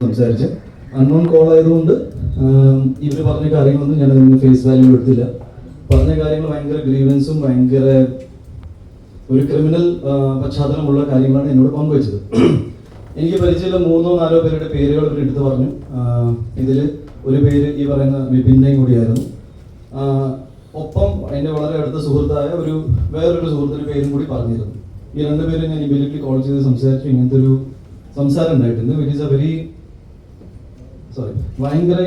സംസാരിച്ച് unknown call ആയതുകൊണ്ട് ഇവർ പറഞ്ഞ കാര്യങ്ങളൊന്നും ഞാൻ അതിന് ഫേസ് വാല്യൂ എടുത്തില്ല. പറഞ്ഞ കാര്യങ്ങൾ ഭയങ്കര ഗ്രീവൻസും ഭയങ്കര ഒരു ക്രിമിനൽ പശ്ചാത്തലമുള്ള കാര്യങ്ങളാണ് എന്നോട് പങ്കുവച്ചത്. എനിക്ക് പരിചയമുള്ള 3-4 പേരുടെ പേരുകൾ ഇവർ എടുത്തു പറഞ്ഞു. ഇതിൽ ഒരു പേര് ഈ പറയുന്ന വിപിൻ്റെയും കൂടിയായിരുന്നു. ഒപ്പം എൻ്റെ വളരെ അടുത്ത സുഹൃത്തായ വേറൊരു സുഹൃത്തിൻ്റെ പേരും കൂടി പറഞ്ഞിരുന്നു. ഈ 2 പേരും ഞാൻ ഇമ്മീഡിയറ്റ്ലി കോൾ ചെയ്ത് സംസാരിച്ചു. ഇങ്ങനത്തെ ഒരു സംസാരം ഉണ്ടായിട്ടുണ്ട്. വിച്ച് ഈസ് എ വെരി ഭയങ്കര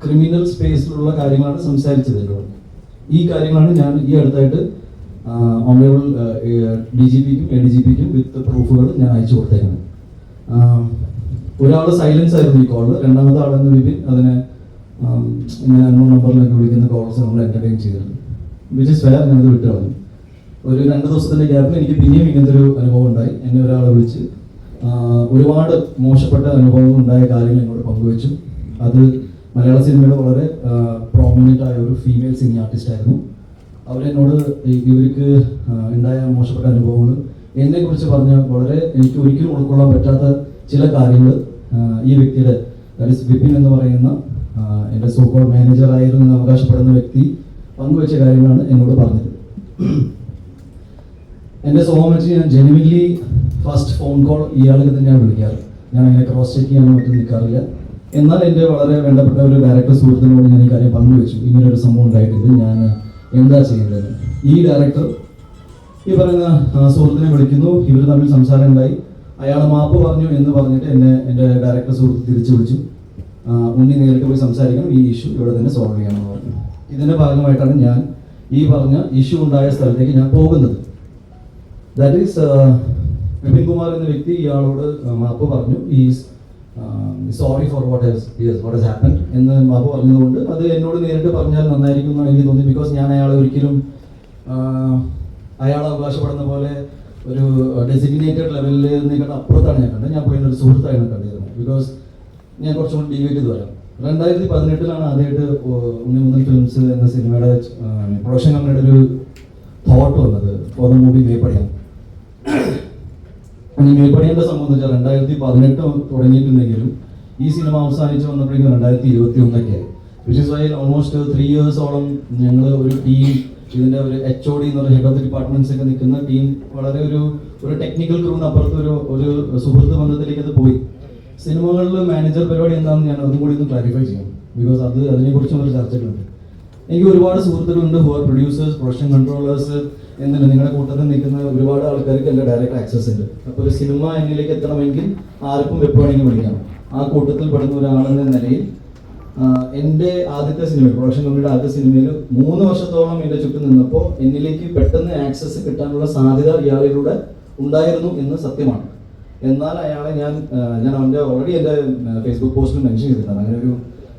ക്രിമിനൽ സ്പേസിലുള്ള കാര്യങ്ങളാണ് സംസാരിച്ചത് എന്നോട്. ഈ കാര്യങ്ങളാണ് ഞാൻ ഈ അടുത്തായിട്ട് ഓണറബിൾ DGPക്കും ADGPക്കും വിത്ത് പ്രൂഫുകൾ ഞാൻ അയച്ചു കൊടുത്തേക്കുന്നത്. ഒരാൾ സൈലൻസ് ആയിരുന്നു ഈ കോളിൽ, രണ്ടാമത്തെ ആളെന്ന് വിപിൻ അതിനെ ഇങ്ങനെ അൺനോൺ നമ്പറിലൊക്കെ വിളിക്കുന്ന കോൾസ് നമ്മൾ എൻ്റർടൈൻ ചെയ്തിട്ടുണ്ട്. Which is fair. ഞാനത് വിട്ടു കളഞ്ഞു. ഒരു 2 ദിവസത്തിൻ്റെ ഗ്യാപ്പിൽ എനിക്ക് പിന്നെയും ഇങ്ങനത്തെ ഒരു അനുഭവം ഉണ്ടായി. എന്നെ ഒരാളെ വിളിച്ച് ഒരുപാട് മോശപ്പെട്ട അനുഭവങ്ങൾ ഉണ്ടായ കാര്യങ്ങൾ എന്നോട് പങ്കുവച്ചു. അത് മലയാള സിനിമയുടെ വളരെ പ്രോമിനൻ്റ് ആയ ഒരു ഫീമെയിൽ സിംഗിങ് ആർട്ടിസ്റ്റ് ആയിരുന്നു. അവരെന്നോട് ഇവർക്ക് ഉണ്ടായ മോശപ്പെട്ട അനുഭവങ്ങൾ എന്നെക്കുറിച്ച് പറഞ്ഞ വളരെ എനിക്ക് ഒരിക്കലും ഉൾക്കൊള്ളാൻ പറ്റാത്ത ചില കാര്യങ്ങൾ ഈ വ്യക്തിയുടെ വിപിൻ എന്ന് പറയുന്ന എൻ്റെ സോക്കോൾ മാനേജറായിരുന്നു എന്ന് അവകാശപ്പെടുന്ന വ്യക്തി പങ്കുവെച്ച കാര്യങ്ങളാണ് എന്നോട് പറഞ്ഞത്. എൻ്റെ സ്വഭാവം വെച്ച് ഞാൻ ജെനുവിൻലി ഫസ്റ്റ് ഫോൺ കോൾ ഇയാൾക്ക് തന്നെയാണ് വിളിക്കാറ്. ഞാൻ അങ്ങനെ ക്രോസ് ചെക്ക് ചെയ്യാനോ മറ്റും നിൽക്കാറില്ല. എന്നാൽ എൻ്റെ വളരെ വേണ്ടപ്പെട്ട ഒരു ഡയറക്ടർ സുഹൃത്തിനോട് ഞാൻ ഈ കാര്യം പങ്കുവെച്ചു. ഇങ്ങനൊരു സംഭവം ഉണ്ടായിട്ടുണ്ട്, ഞാൻ എന്താ ചെയ്യേണ്ടത്. ഈ ഡയറക്ടർ ഈ പറയുന്ന സുഹൃത്തിനെ വിളിക്കുന്നു. ഇവർ തമ്മിൽ സംസാരം ഉണ്ടായി. അയാൾ മാപ്പ് പറഞ്ഞു എന്ന് പറഞ്ഞിട്ട് എൻ്റെ ഡയറക്ടർ സുഹൃത്ത് തിരിച്ചു വിളിച്ചു. ഉണ്ണി നേരിട്ട് പോയി സംസാരിക്കണം, ഈ ഇഷ്യൂ ഇവിടെ തന്നെ സോൾവ് ചെയ്യണമെന്ന് പറഞ്ഞു. ഇതിൻ്റെ ഭാഗമായിട്ടാണ് ഞാൻ ഈ പറഞ്ഞ ഇഷ്യൂ ഉണ്ടായ സ്ഥലത്തേക്ക് ഞാൻ പോകുന്നത്. ദാറ്റ് ഈസ് വിപിൻ കുമാർ എന്ന വ്യക്തി ഇയാളോട് മാപ്പ് പറഞ്ഞു. Is sorry for what has happen എന്ന് മാപ്പ് പറഞ്ഞതുകൊണ്ട് അത് എന്നോട് നേരിട്ട് പറഞ്ഞാൽ നന്നായിരിക്കും എന്നാണ് എനിക്ക് തോന്നി. ബിക്കോസ് ഞാൻ അയാളെ ഒരിക്കലും അയാൾ അവകാശപ്പെടുന്ന പോലെ ഒരു ഡെസിഗ്നേറ്റഡ് ലെവലിൽ നിൽക്കുന്ന അപ്പുറത്താണ് ഞാൻ കണ്ടത്. ഞാൻ പോയിരുന്ന ഒരു സുഹൃത്തായിരുന്നു കണ്ടിരുന്നത്. ബിക്കോസ് ഞാൻ കുറച്ചുകൂടി ഡീവേറ്റ് ചെയ്ത് വരാം. 2018 ആദ്യമായിട്ട് ഉണ്ണി ഫിലിംസ് എന്ന സിനിമയുടെ പ്രൊഡക്ഷൻ കമ്പനിയുടെ ഒരു തോട്ട് വന്നത് ഫോർ ദ മൂവി മേപ്പടിയാണ്. ഈ മേപ്പടിയുടെ സംബന്ധിച്ചാൽ 2018 തുടങ്ങിയിട്ടുണ്ടെങ്കിലും ഈ സിനിമ അവസാനിച്ച് വന്നപ്പോഴേക്കും 2021 വിച്ച് ഇസ് വൈ ഓൾമോസ്റ്റ് 3 ഇയേഴ്സോളം ഞങ്ങൾ ഒരു ടീം, ഇതിൻ്റെ ഒരു HOD എന്ന് പറയുന്ന ഹെഡ് ഓഫ് ദി ഡിപ്പാർട്ട്മെന്റ്സ് ഒക്കെ നിൽക്കുന്ന ടീം വളരെ ഒരു ടെക്നിക്കൽ ക്രൂവിന് അപ്പുറത്ത് ഒരു സുഹൃത്ത് ബന്ധത്തിലേക്ക് അത് പോയി. സിനിമകളിൽ മാനേജർ പരിപാടി എന്താണെന്ന് ഞാൻ അതും കൂടി ഒന്ന് ക്ലാരിഫൈ ചെയ്യണം. ബിക്കോസ് അതിനെക്കുറിച്ചും ഒരു ചർച്ചകളുണ്ട്. എനിക്ക് ഒരുപാട് സുഹൃത്തുക്കളുണ്ട് who are producers, production controllers എന്നില്ല. നിങ്ങളുടെ കൂട്ടത്തിൽ നിൽക്കുന്ന ഒരുപാട് ആൾക്കാർക്ക് എൻ്റെ ഡയറക്റ്റ് ആക്സസ് ഉണ്ട്. അപ്പോൾ ഒരു സിനിമ എന്നിലേക്ക് എത്തണമെങ്കിൽ ആർക്കും എപ്പോൾ വേണമെങ്കിൽ വിളിക്കാം. ആ കൂട്ടത്തിൽ പെടുന്ന ഒരാളെന്ന നിലയിൽ എൻ്റെ ആദ്യത്തെ സിനിമ, പ്രൊഡക്ഷൻ കമ്പനിയുടെ ആദ്യത്തെ സിനിമയിൽ 3 വർഷത്തോളം എൻ്റെ ചുറ്റും നിന്നപ്പോൾ എന്നിലേക്ക് പെട്ടെന്ന് ആക്സസ് കിട്ടാനുള്ള സാധ്യത ഇയാളിലൂടെ ഉണ്ടായിരുന്നു എന്ന് സത്യമാണ്. എന്നാൽ അയാളെ ഞാൻ അവൻ്റെ ഓൾറെഡി എൻ്റെ ഫേസ്ബുക്ക് പോസ്റ്റിൽ മെൻഷൻ ചെയ്തിട്ടാണ്. അങ്ങനെ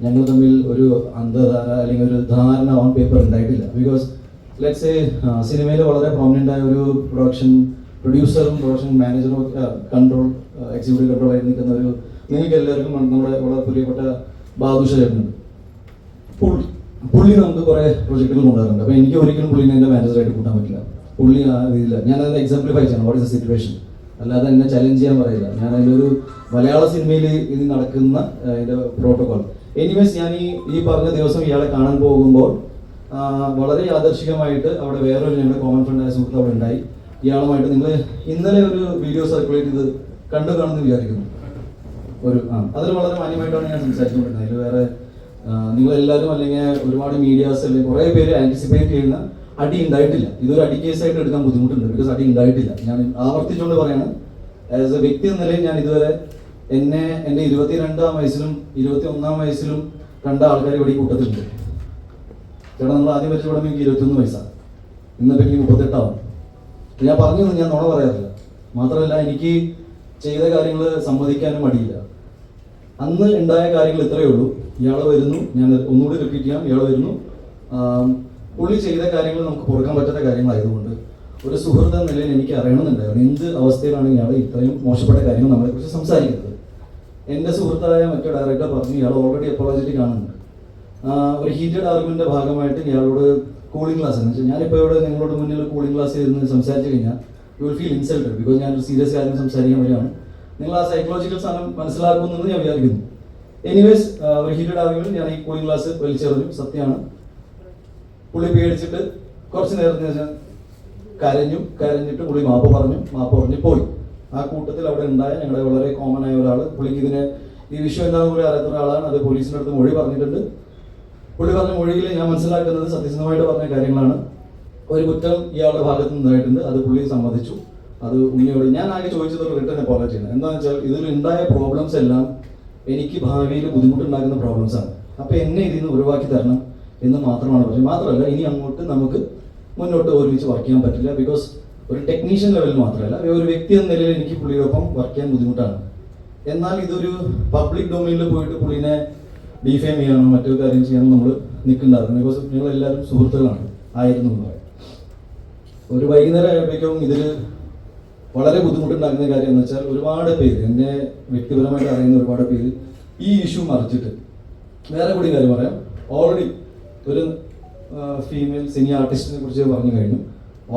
ഞങ്ങൾ തമ്മിൽ ഒരു അന്തർധാര അല്ലെങ്കിൽ ഒരു ധാരണ ഓൺ പേപ്പർ ഉണ്ടായിട്ടില്ല. ബിക്കോസ് ലെറ്റ്സ് സേ സിനിമയിൽ വളരെ പ്രോമിനൻ്റ് ആയ ഒരു പ്രൊഡ്യൂസറും പ്രൊഡക്ഷൻ മാനേജറും എക്സിക്യൂട്ടീവ് കൺട്രോൾ ആയി നിൽക്കുന്ന നിങ്ങൾക്ക് എല്ലാവർക്കും നമ്മുടെ വളരെ പ്രിയപ്പെട്ട ബാദുഷ ചേട്ടനുണ്ട്. പുള്ളി നമുക്ക് കുറേ പ്രൊജക്റ്റുകൾ കൊണ്ടുവരുന്നുണ്ട്. അപ്പോൾ എനിക്ക് ഒരിക്കലും പുള്ളിനെ എൻ്റെ മാനേജറായിട്ട് കൂട്ടാൻ പറ്റില്ല. പുള്ളി ആ രീതിയില്ല. ഞാനത് എക്സാംപ്ലിഫൈ ചെയ്യണം വാട്ട് ഇസ് എ സിറ്റുവേഷൻ, അല്ലാതെ എന്നെ ചലഞ്ച് ചെയ്യാൻ പറയില്ല. ഞാൻ അതിൻ്റെ ഒരു മലയാള സിനിമയിൽ ഇത് നടക്കുന്ന അതിൻ്റെ പ്രോട്ടോകോൾ. എനിവേസ് ഞാൻ ഈ പറഞ്ഞ ദിവസം ഇയാളെ കാണാൻ പോകുമ്പോൾ വളരെ യാദർശികമായിട്ട് അവിടെ വേറൊരു ഞങ്ങളുടെ കോമൺ ഫ്രണ്ടായ സുഹൃത്ത് അവിടെ ഉണ്ടായി. ഇയാളുമായിട്ട് നിങ്ങൾ ഇന്നലെ ഒരു വീഡിയോ സർക്കുലേറ്റ് ചെയ്ത് കണ്ടു കാണുമെന്ന് വിചാരിക്കുന്നു. അതിൽ വളരെ മാന്യമായിട്ടാണ് ഞാൻ സംസാരിച്ചുകൊണ്ടിരുന്നത്. അതിൽ വേറെ നിങ്ങളെല്ലാവരും അല്ലെങ്കിൽ ഒരുപാട് മീഡിയാസ് അല്ലെങ്കിൽ കുറേ പേര് ആൻറ്റിസിപ്പേറ്റ് ചെയ്യുന്ന അടി ഉണ്ടായിട്ടില്ല. ഇതൊരു അടി കേസായിട്ട് എടുക്കാൻ ബുദ്ധിമുട്ടുണ്ട്. ബിക്കോസ് അടി ഉണ്ടായിട്ടില്ല. ഞാൻ ആവർത്തിച്ചുകൊണ്ട് പറയാണ്, ആസ് എ വ്യക്തി എന്ന നിലയിൽ ഞാൻ ഇതുവരെ എൻ്റെ 22-ാം വയസ്സിലും 21-ാം വയസ്സിലും കണ്ട ആൾക്കാർ ഇവിടെ ഈ കൂട്ടത്തിലുണ്ട്. ചേട്ടാ നമ്മൾ ആദ്യം വെച്ച് തുടങ്ങി എനിക്ക് 21 വയസ്സാണ്. ഇന്നിപ്പോൾ എനിക്ക് 38 ഞാൻ പറഞ്ഞത് ഞാൻ നുണ പറയാറില്ല. മാത്രമല്ല എനിക്ക് ചെയ്ത കാര്യങ്ങൾ സമ്മതിക്കാനും മടിയില്ല. അന്ന് ഉണ്ടായ കാര്യങ്ങൾ ഇത്രയേ ഉള്ളൂ. ഇയാൾ വരുന്നു, ഞാൻ ഒന്നുകൂടി റിപ്പീറ്റ് ചെയ്യാം, ഇയാൾ വരുന്നു. പുള്ളി ചെയ്ത കാര്യങ്ങൾ നമുക്ക് പൊറുക്കാൻ പറ്റാത്ത കാര്യങ്ങളായതുകൊണ്ട് ഒരു സുഹൃത്ത് എന്ന നിലയിൽ എനിക്ക് അറിയണമെന്നുണ്ടായിരുന്നു എന്ത് അവസ്ഥയിലാണ് ഇയാൾ ഇത്രയും മോശപ്പെട്ട കാര്യങ്ങൾ നമ്മളെക്കുറിച്ച് സംസാരിക്കുന്നത്. എൻ്റെ സുഹൃത്തായ മറ്റു ഡയറക്ടർ പറഞ്ഞു ഇയാൾ ഓൾറെഡി അപ്പോളജറ്റിക് ആണെന്ന്. ഒരു ഹീറ്റഡ് ആർഗ്യുമെൻ്റിൻ്റെ ഭാഗമായിട്ട് ഇയാളോട് കൂളിംഗ് ക്ലാസ് എന്ന് വെച്ചാൽ ഞാനിപ്പോൾ ഇവിടെ നിങ്ങളോട് മുന്നിൽ കൂളിംഗ് ക്ലാസ് ഇരുന്ന് സംസാരിച്ച് കഴിഞ്ഞാൽ you will feel insulted. Because ഞാനൊരു സീരിയസ് കാര്യം സംസാരിക്കാൻ വരികയാണ്. നിങ്ങൾ ആ സൈക്കോളജിക്കൽ സാധനം മനസ്സിലാക്കുമെന്ന് ഞാൻ വിചാരിക്കുന്നു. എനിവേസ്, ഒരു ഹീറ്റഡ് ആർഗ്യുമെന്റ് ഞാൻ ഈ കൂളിംഗ് ഗ്ലാസ് വലിച്ചെറിഞ്ഞു. സത്യമാണ്, പുള്ളി പേടിച്ചിട്ട് കുറച്ച് നേരത്തിന് ശേഷം കരഞ്ഞിട്ട് പുള്ളി മാപ്പ് പറഞ്ഞ് പോയി. ആ കൂട്ടത്തിൽ അവിടെ ഉണ്ടായ ഞങ്ങളുടെ വളരെ കോമൺ ആയ ഒരാൾ, പുള്ളിക്ക് ഈ വിഷയം എന്താണെന്ന് കൂടി അറിയാത്ത ഒരാളാണ്. അത് പോലീസിൻ്റെ അടുത്ത് മൊഴി പറഞ്ഞിട്ടുണ്ട്. പുള്ളി പറഞ്ഞ മൊഴിയിൽ ഞാൻ മനസ്സിലാക്കുന്നത് സത്യസന്ധമായിട്ട് പറഞ്ഞ കാര്യങ്ങളാണ്. ഒരു കുറ്റം ഇയാളുടെ ഭാഗത്ത് നിന്നായിട്ടുണ്ട്, അത് പുള്ളി സമ്മതിച്ചു. അത് ഉണ്ണിയോട് ഞാൻ ആകെ ചോദിച്ചത് ഒരു റിട്ടേൺ അപ്പോളജിയാണ്. എന്താണെന്ന് വെച്ചാൽ ഇതിൽ ഉണ്ടായ പ്രോബ്ലംസ് എല്ലാം എനിക്ക് ഭാവിയിൽ ബുദ്ധിമുട്ടുണ്ടാക്കുന്ന പ്രോബ്ലംസ് ആണ്. അപ്പോൾ എന്നെ ഇതിൽ നിന്ന് ഒഴിവാക്കി തരണം എന്ന് മാത്രമാണ് പറഞ്ഞത്. മാത്രമല്ല, ഇനി അങ്ങോട്ട് നമുക്ക് മുന്നോട്ട് ഒരുമിച്ച് വർക്ക് ചെയ്യാൻ പറ്റില്ല. ബിക്കോസ് ഒരു ടെക്നീഷ്യൻ ലെവലിൽ മാത്രമല്ല, ഒരു വ്യക്തി എന്ന നിലയിൽ എനിക്ക് പുള്ളിയോടൊപ്പം വർക്ക് ചെയ്യാൻ ബുദ്ധിമുട്ടാണ്. എന്നാൽ ഇതൊരു പബ്ലിക് ഡൊമൈനിൽ പോയിട്ട് പുള്ളിനെ ഡിഫെയിം ചെയ്യാനോ മറ്റൊരു കാര്യം ചെയ്യാനോ നമ്മൾ നിൽക്കുന്നുണ്ടായിരുന്നു. ബിക്കോസ് നിങ്ങളെല്ലാവരും സുഹൃത്തുക്കളാണ് ആയിരുന്നു എന്ന് പറയാം. ഒരു വൈകുന്നേരം ആയപ്പോഴേക്കും ഇതിൽ വളരെ ബുദ്ധിമുട്ടുണ്ടാക്കുന്ന കാര്യം എന്ന് വെച്ചാൽ, ഒരുപാട് പേര്, എന്നെ വ്യക്തിപരമായിട്ട് അറിയുന്ന ഒരുപാട് പേര് ഈ ഇഷ്യൂ മറിച്ചിട്ട് വേറെ കൂടി കാര്യം പറയാം. ഓൾറെഡി ഒരു ഫീമെയിൽ സിനി ആർട്ടിസ്റ്റിനെ കുറിച്ച് പറഞ്ഞു കഴിഞ്ഞു.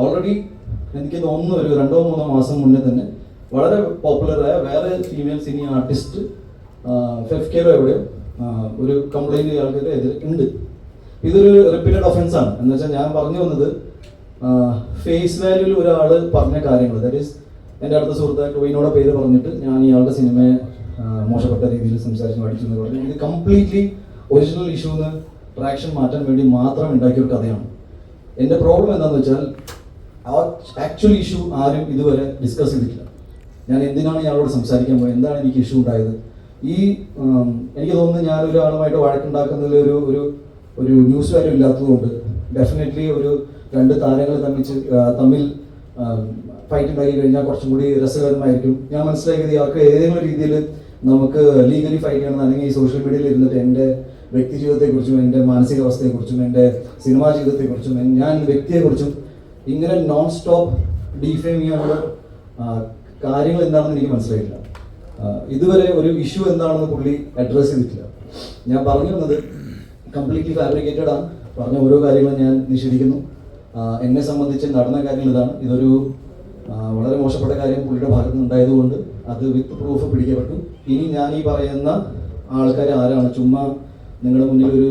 ഓൾറെഡി എനിക്ക് തോന്നുന്നു ഒരു 2-3 മാസം മുന്നേ തന്നെ വളരെ പോപ്പുലറായ വേറെ ഫീമെയിൽ സിനി ആർട്ടിസ്റ്റ് ഫെഫ്കെയിലോ എവിടെയോ ഒരു കംപ്ലൈൻറ്റ് ഇയാൾക്കെതിരെ ഉണ്ട്. ഇതൊരു റിപ്പീറ്റഡ് ഒഫൻസ് ആണ്. എന്ന് വെച്ചാൽ ഞാൻ പറഞ്ഞു വന്നത്, ഫേസ് വാല്യൂവിൽ ഒരാൾ പറഞ്ഞ കാര്യങ്ങൾ, ദാറ്റ് ഈസ് എൻ്റെ അടുത്ത സുഹൃത്തായ ടോയിനോടെ പേര് പറഞ്ഞിട്ട് ഞാൻ ഇയാളുടെ സിനിമയെ മോശപ്പെട്ട രീതിയിൽ സംസാരിച്ച് പഠിച്ചു എന്ന് പറഞ്ഞു. ഇത് കംപ്ലീറ്റ്ലി ഒറിജിനൽ ഇഷ്യൂന്ന് ട്രാക്ഷൻ മാറ്റാൻ വേണ്ടി മാത്രം ഉണ്ടാക്കിയൊരു കഥയാണ്. എൻ്റെ പ്രോബ്ലം എന്താണെന്ന് വെച്ചാൽ, ആക്ച്വൽ ഇഷ്യൂ ആരും ഇതുവരെ ഡിസ്കസ് ചെയ്തിട്ടില്ല. ഞാൻ എന്തിനാണ് ഇയാളോട് സംസാരിക്കാൻ പോയത്, എന്താണ് എനിക്ക് ഇഷ്യൂ ഉണ്ടായത്. എനിക്ക് തോന്നുന്നു ഞാൻ ഒരാളുമായിട്ട് വഴക്കുണ്ടാക്കുന്നതിൽ ഒരു ന്യൂസ് വാല്യൂ ഇല്ലാത്തതുകൊണ്ട് ഡെഫിനറ്റ്ലി ഒരു 2 താരങ്ങൾ തമ്മിൽ ഫൈറ്റ് ഉണ്ടാക്കി കഴിഞ്ഞാൽ കുറച്ചും കൂടി രസകരമായിരിക്കും. ഞാൻ മനസ്സിലാക്കിയത് ഇയാൾക്ക് ഏതെങ്കിലും രീതിയിൽ നമുക്ക് ലീഗലി ഫൈറ്റ് ചെയ്യണം, അല്ലെങ്കിൽ ഈ സോഷ്യൽ മീഡിയയിൽ ഇരുന്നിട്ട് എൻ്റെ വ്യക്തി ജീവിതത്തെക്കുറിച്ചും എൻ്റെ മാനസികാവസ്ഥയെക്കുറിച്ചും എൻ്റെ സിനിമാ ജീവിതത്തെക്കുറിച്ചും ഞാൻ വ്യക്തിയെക്കുറിച്ചും ഇങ്ങനെ നോൺ സ്റ്റോപ്പ് ഡിഫെയിം ചെയ്യാനുള്ള കാര്യങ്ങൾ എന്താണെന്ന് എനിക്ക് മനസ്സിലായിട്ടില്ല. ഇതുവരെ ഒരു ഇഷ്യൂ എന്താണെന്ന് പുള്ളി അഡ്രസ്സ് ചെയ്തിട്ടില്ല. ഞാൻ പറഞ്ഞു വന്നത് കംപ്ലീറ്റ്ലി ഫാബ്രിക്കേറ്റഡ് ആണ്. പറഞ്ഞ ഓരോ കാര്യങ്ങളും ഞാൻ നിഷേധിക്കുന്നു. എന്നെ സംബന്ധിച്ച് നടന്ന കാര്യങ്ങൾ ഇതാണ്. ഇതൊരു വളരെ മോശപ്പെട്ട കാര്യം പുള്ളിയുടെ ഭാഗത്ത് നിന്നുണ്ടായതുകൊണ്ട് അത് വിത്ത് പ്രൂഫ് പിടിക്കപ്പെട്ടു. ഇനി ഞാൻ ഈ പറയുന്ന ആൾക്കാർ ആരാണ്, ചുമ്മാ നിങ്ങളുടെ മുന്നിൽ ഒരു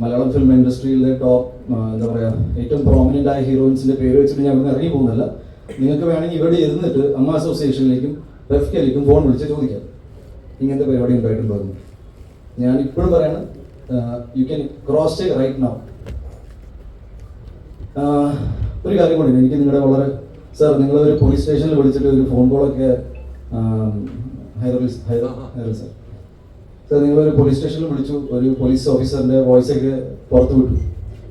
മലയാളം ഫിലിം ഇൻഡസ്ട്രിയിലെ ടോപ്പ് എന്താ പറയുക ഏറ്റവും പ്രോമിനൻ്റ് ആയ ഹീറോയിൻസിൻ്റെ പേര് വെച്ചിട്ട് ഞാൻ ഇവിടെ ഇറങ്ങി പോകുന്നില്ല. നിങ്ങൾക്ക് വേണമെങ്കിൽ ഇവിടെ ഇരുന്നിട്ട് അമ്മ അസോസിയേഷനിലേക്കും റെഫ്കയിലേക്കും ഫോൺ വിളിച്ച് ചോദിക്കാം ഇങ്ങനത്തെ പരിപാടി ഉണ്ടായിട്ടുണ്ടോ എന്ന്. ഞാൻ ഇപ്പോഴും പറയണം, you can cross check right now. ഒരു കാര്യം കൂടി എനിക്ക് നിങ്ങളുടെ വളരെ സാർ, നിങ്ങളൊരു പോലീസ് സ്റ്റേഷനിൽ വിളിച്ചിട്ട് ഒരു ഫോൺ കോളൊക്കെ ഹൈദർ സാർ നിങ്ങളൊരു പോലീസ് സ്റ്റേഷനിൽ വിളിച്ചു, ഒരു പോലീസ് ഓഫീസറിൻ്റെ വോയിസൊക്കെ പുറത്തു വിട്ടു.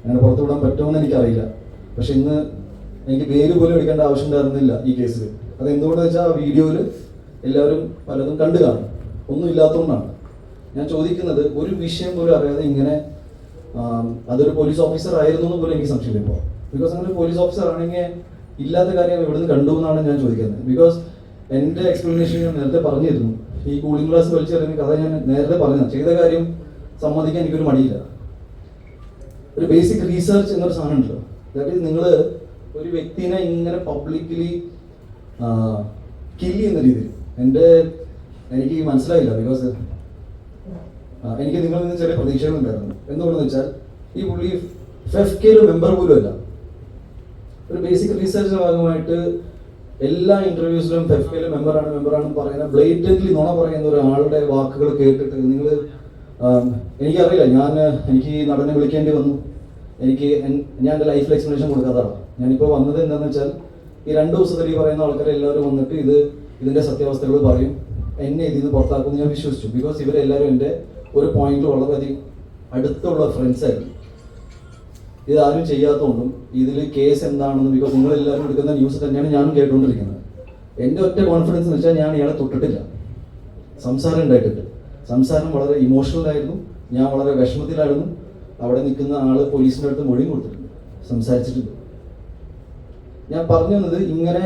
അങ്ങനെ പുറത്തു വിടാൻ പറ്റുമെന്ന് എനിക്കറിയില്ല. പക്ഷെ ഇന്ന് എനിക്ക് പേര് പോലും എടുക്കേണ്ട ആവശ്യം ഉണ്ടായിരുന്നില്ല ഈ കേസിൽ. അത് എന്തുകൊണ്ടെന്ന് വെച്ചാൽ ആ വീഡിയോയിൽ എല്ലാവരും പലതും കണ്ടു കാണും, ഒന്നും ഇല്ലാത്തതുകൊണ്ടാണ്. ഞാൻ ചോദിക്കുന്നത്, ഒരു വിഷയം പോലും അറിയാതെ ഇങ്ങനെ അതൊരു പോലീസ് ഓഫീസർ ആയിരുന്നു എന്ന് പോലും എനിക്ക് സംശയമില്ല ഇപ്പോൾ. ബിക്കോസ് അങ്ങനെ പോലീസ് ഓഫീസർ ആണെങ്കിൽ ഇല്ലാത്ത കാര്യം എവിടുന്ന് കണ്ടു എന്നാണ് ഞാൻ ചോദിക്കുന്നത്. ബിക്കോസ് എൻ്റെ എക്സ്പ്ലനേഷൻ ഞാൻ നേരത്തെ പറഞ്ഞിരുന്നു. ഈ കൂളിംഗ് ഗ്ലാസ് വലിച്ചെറിയുന്ന കഥ ഞാൻ നേരത്തെ പറഞ്ഞതാണ്. ചെയ്ത കാര്യം സമ്മതിക്കാൻ എനിക്കൊരു മടിയില്ല. ഒരു ബേസിക് റീസർച്ച് എന്നൊരു സാധനം ഉണ്ടല്ലോ, ദാറ്റ് ഈസ് നിങ്ങൾ ഒരു വ്യക്തിനെ ഇങ്ങനെ പബ്ലിക്കലി കില്ല് ചെയ്യുന്ന രീതിയിൽ എനിക്ക് മനസ്സിലായില്ല. ബിക്കോസ് എനിക്ക് നിങ്ങളിൽ നിന്ന് ചെറിയ പ്രതീക്ഷകളുണ്ടായിരുന്നു. എന്തുകൊണ്ടെന്ന് വെച്ചാൽ ഈ പുള്ളി ഫെഫ്കെയിൽ മെമ്പർ പോലും അല്ല. ഒരു ബേസിക് റീസർച്ചിന്റെ ഭാഗമായിട്ട് എല്ലാ ഇന്റർവ്യൂസിലും ഫെഫ്കെയിൽ മെമ്പറാണെന്ന് പറയുന്ന ബ്ലേറ്റന്റ്ലി നുണ പറയുന്ന ഒരാളുടെ വാക്കുകൾ കേട്ടിട്ട് നിങ്ങൾ എനിക്കറിയില്ല. എനിക്ക് ഈ നടനെ വിളിക്കേണ്ടി വന്നു. ഞാൻ എൻ്റെ ലൈഫിൽ എക്സ്പ്ലനേഷൻ കൊടുക്കാത്തതാണ്. ഞാനിപ്പോൾ വന്നത് എന്താണെന്ന് വെച്ചാൽ, ഈ 2 ദിവസത്തിൽ ഈ പറയുന്ന ആൾക്കാരെ എല്ലാവരും വന്നിട്ട് ഇതിൻ്റെ സത്യാവസ്ഥകൾ പറയും, എന്നെ ഇതിൽ നിന്ന് പുറത്താക്കുമെന്ന് ഞാൻ വിശ്വസിച്ചു. ബിക്കോസ് ഇവരെല്ലാവരും എൻ്റെ ഒരു പോയിന്റിൽ വളരെയധികം അടുത്തുള്ള ഫ്രണ്ട്സായിരുന്നു. ഇതാരും ചെയ്യാത്തതുകൊണ്ടും ഇതിൽ കേസ് എന്താണെന്ന്, ബിക്കോസ് നിങ്ങളെല്ലാവരും എടുക്കുന്ന ന്യൂസ് തന്നെയാണ് ഞാനും കേട്ടുകൊണ്ടിരിക്കുന്നത്. എൻ്റെ ഒറ്റ കോൺഫിഡൻസ് എന്ന് വെച്ചാൽ ഞാൻ ഇയാളെ തൊട്ടിട്ടില്ല, സംസാരം ഉണ്ടായിട്ടില്ല. സംസാരം വളരെ ഇമോഷണൽ ആയിരുന്നു, ഞാൻ വളരെ വിഷമത്തിലായിരുന്നു. അവിടെ നിൽക്കുന്ന ആള് പോലീസിൻ്റെ അടുത്ത് മൊഴിയും കൊടുത്തിട്ടുണ്ട്, സംസാരിച്ചിട്ടുണ്ട്. ഞാൻ പറഞ്ഞു വന്നത്, ഇങ്ങനെ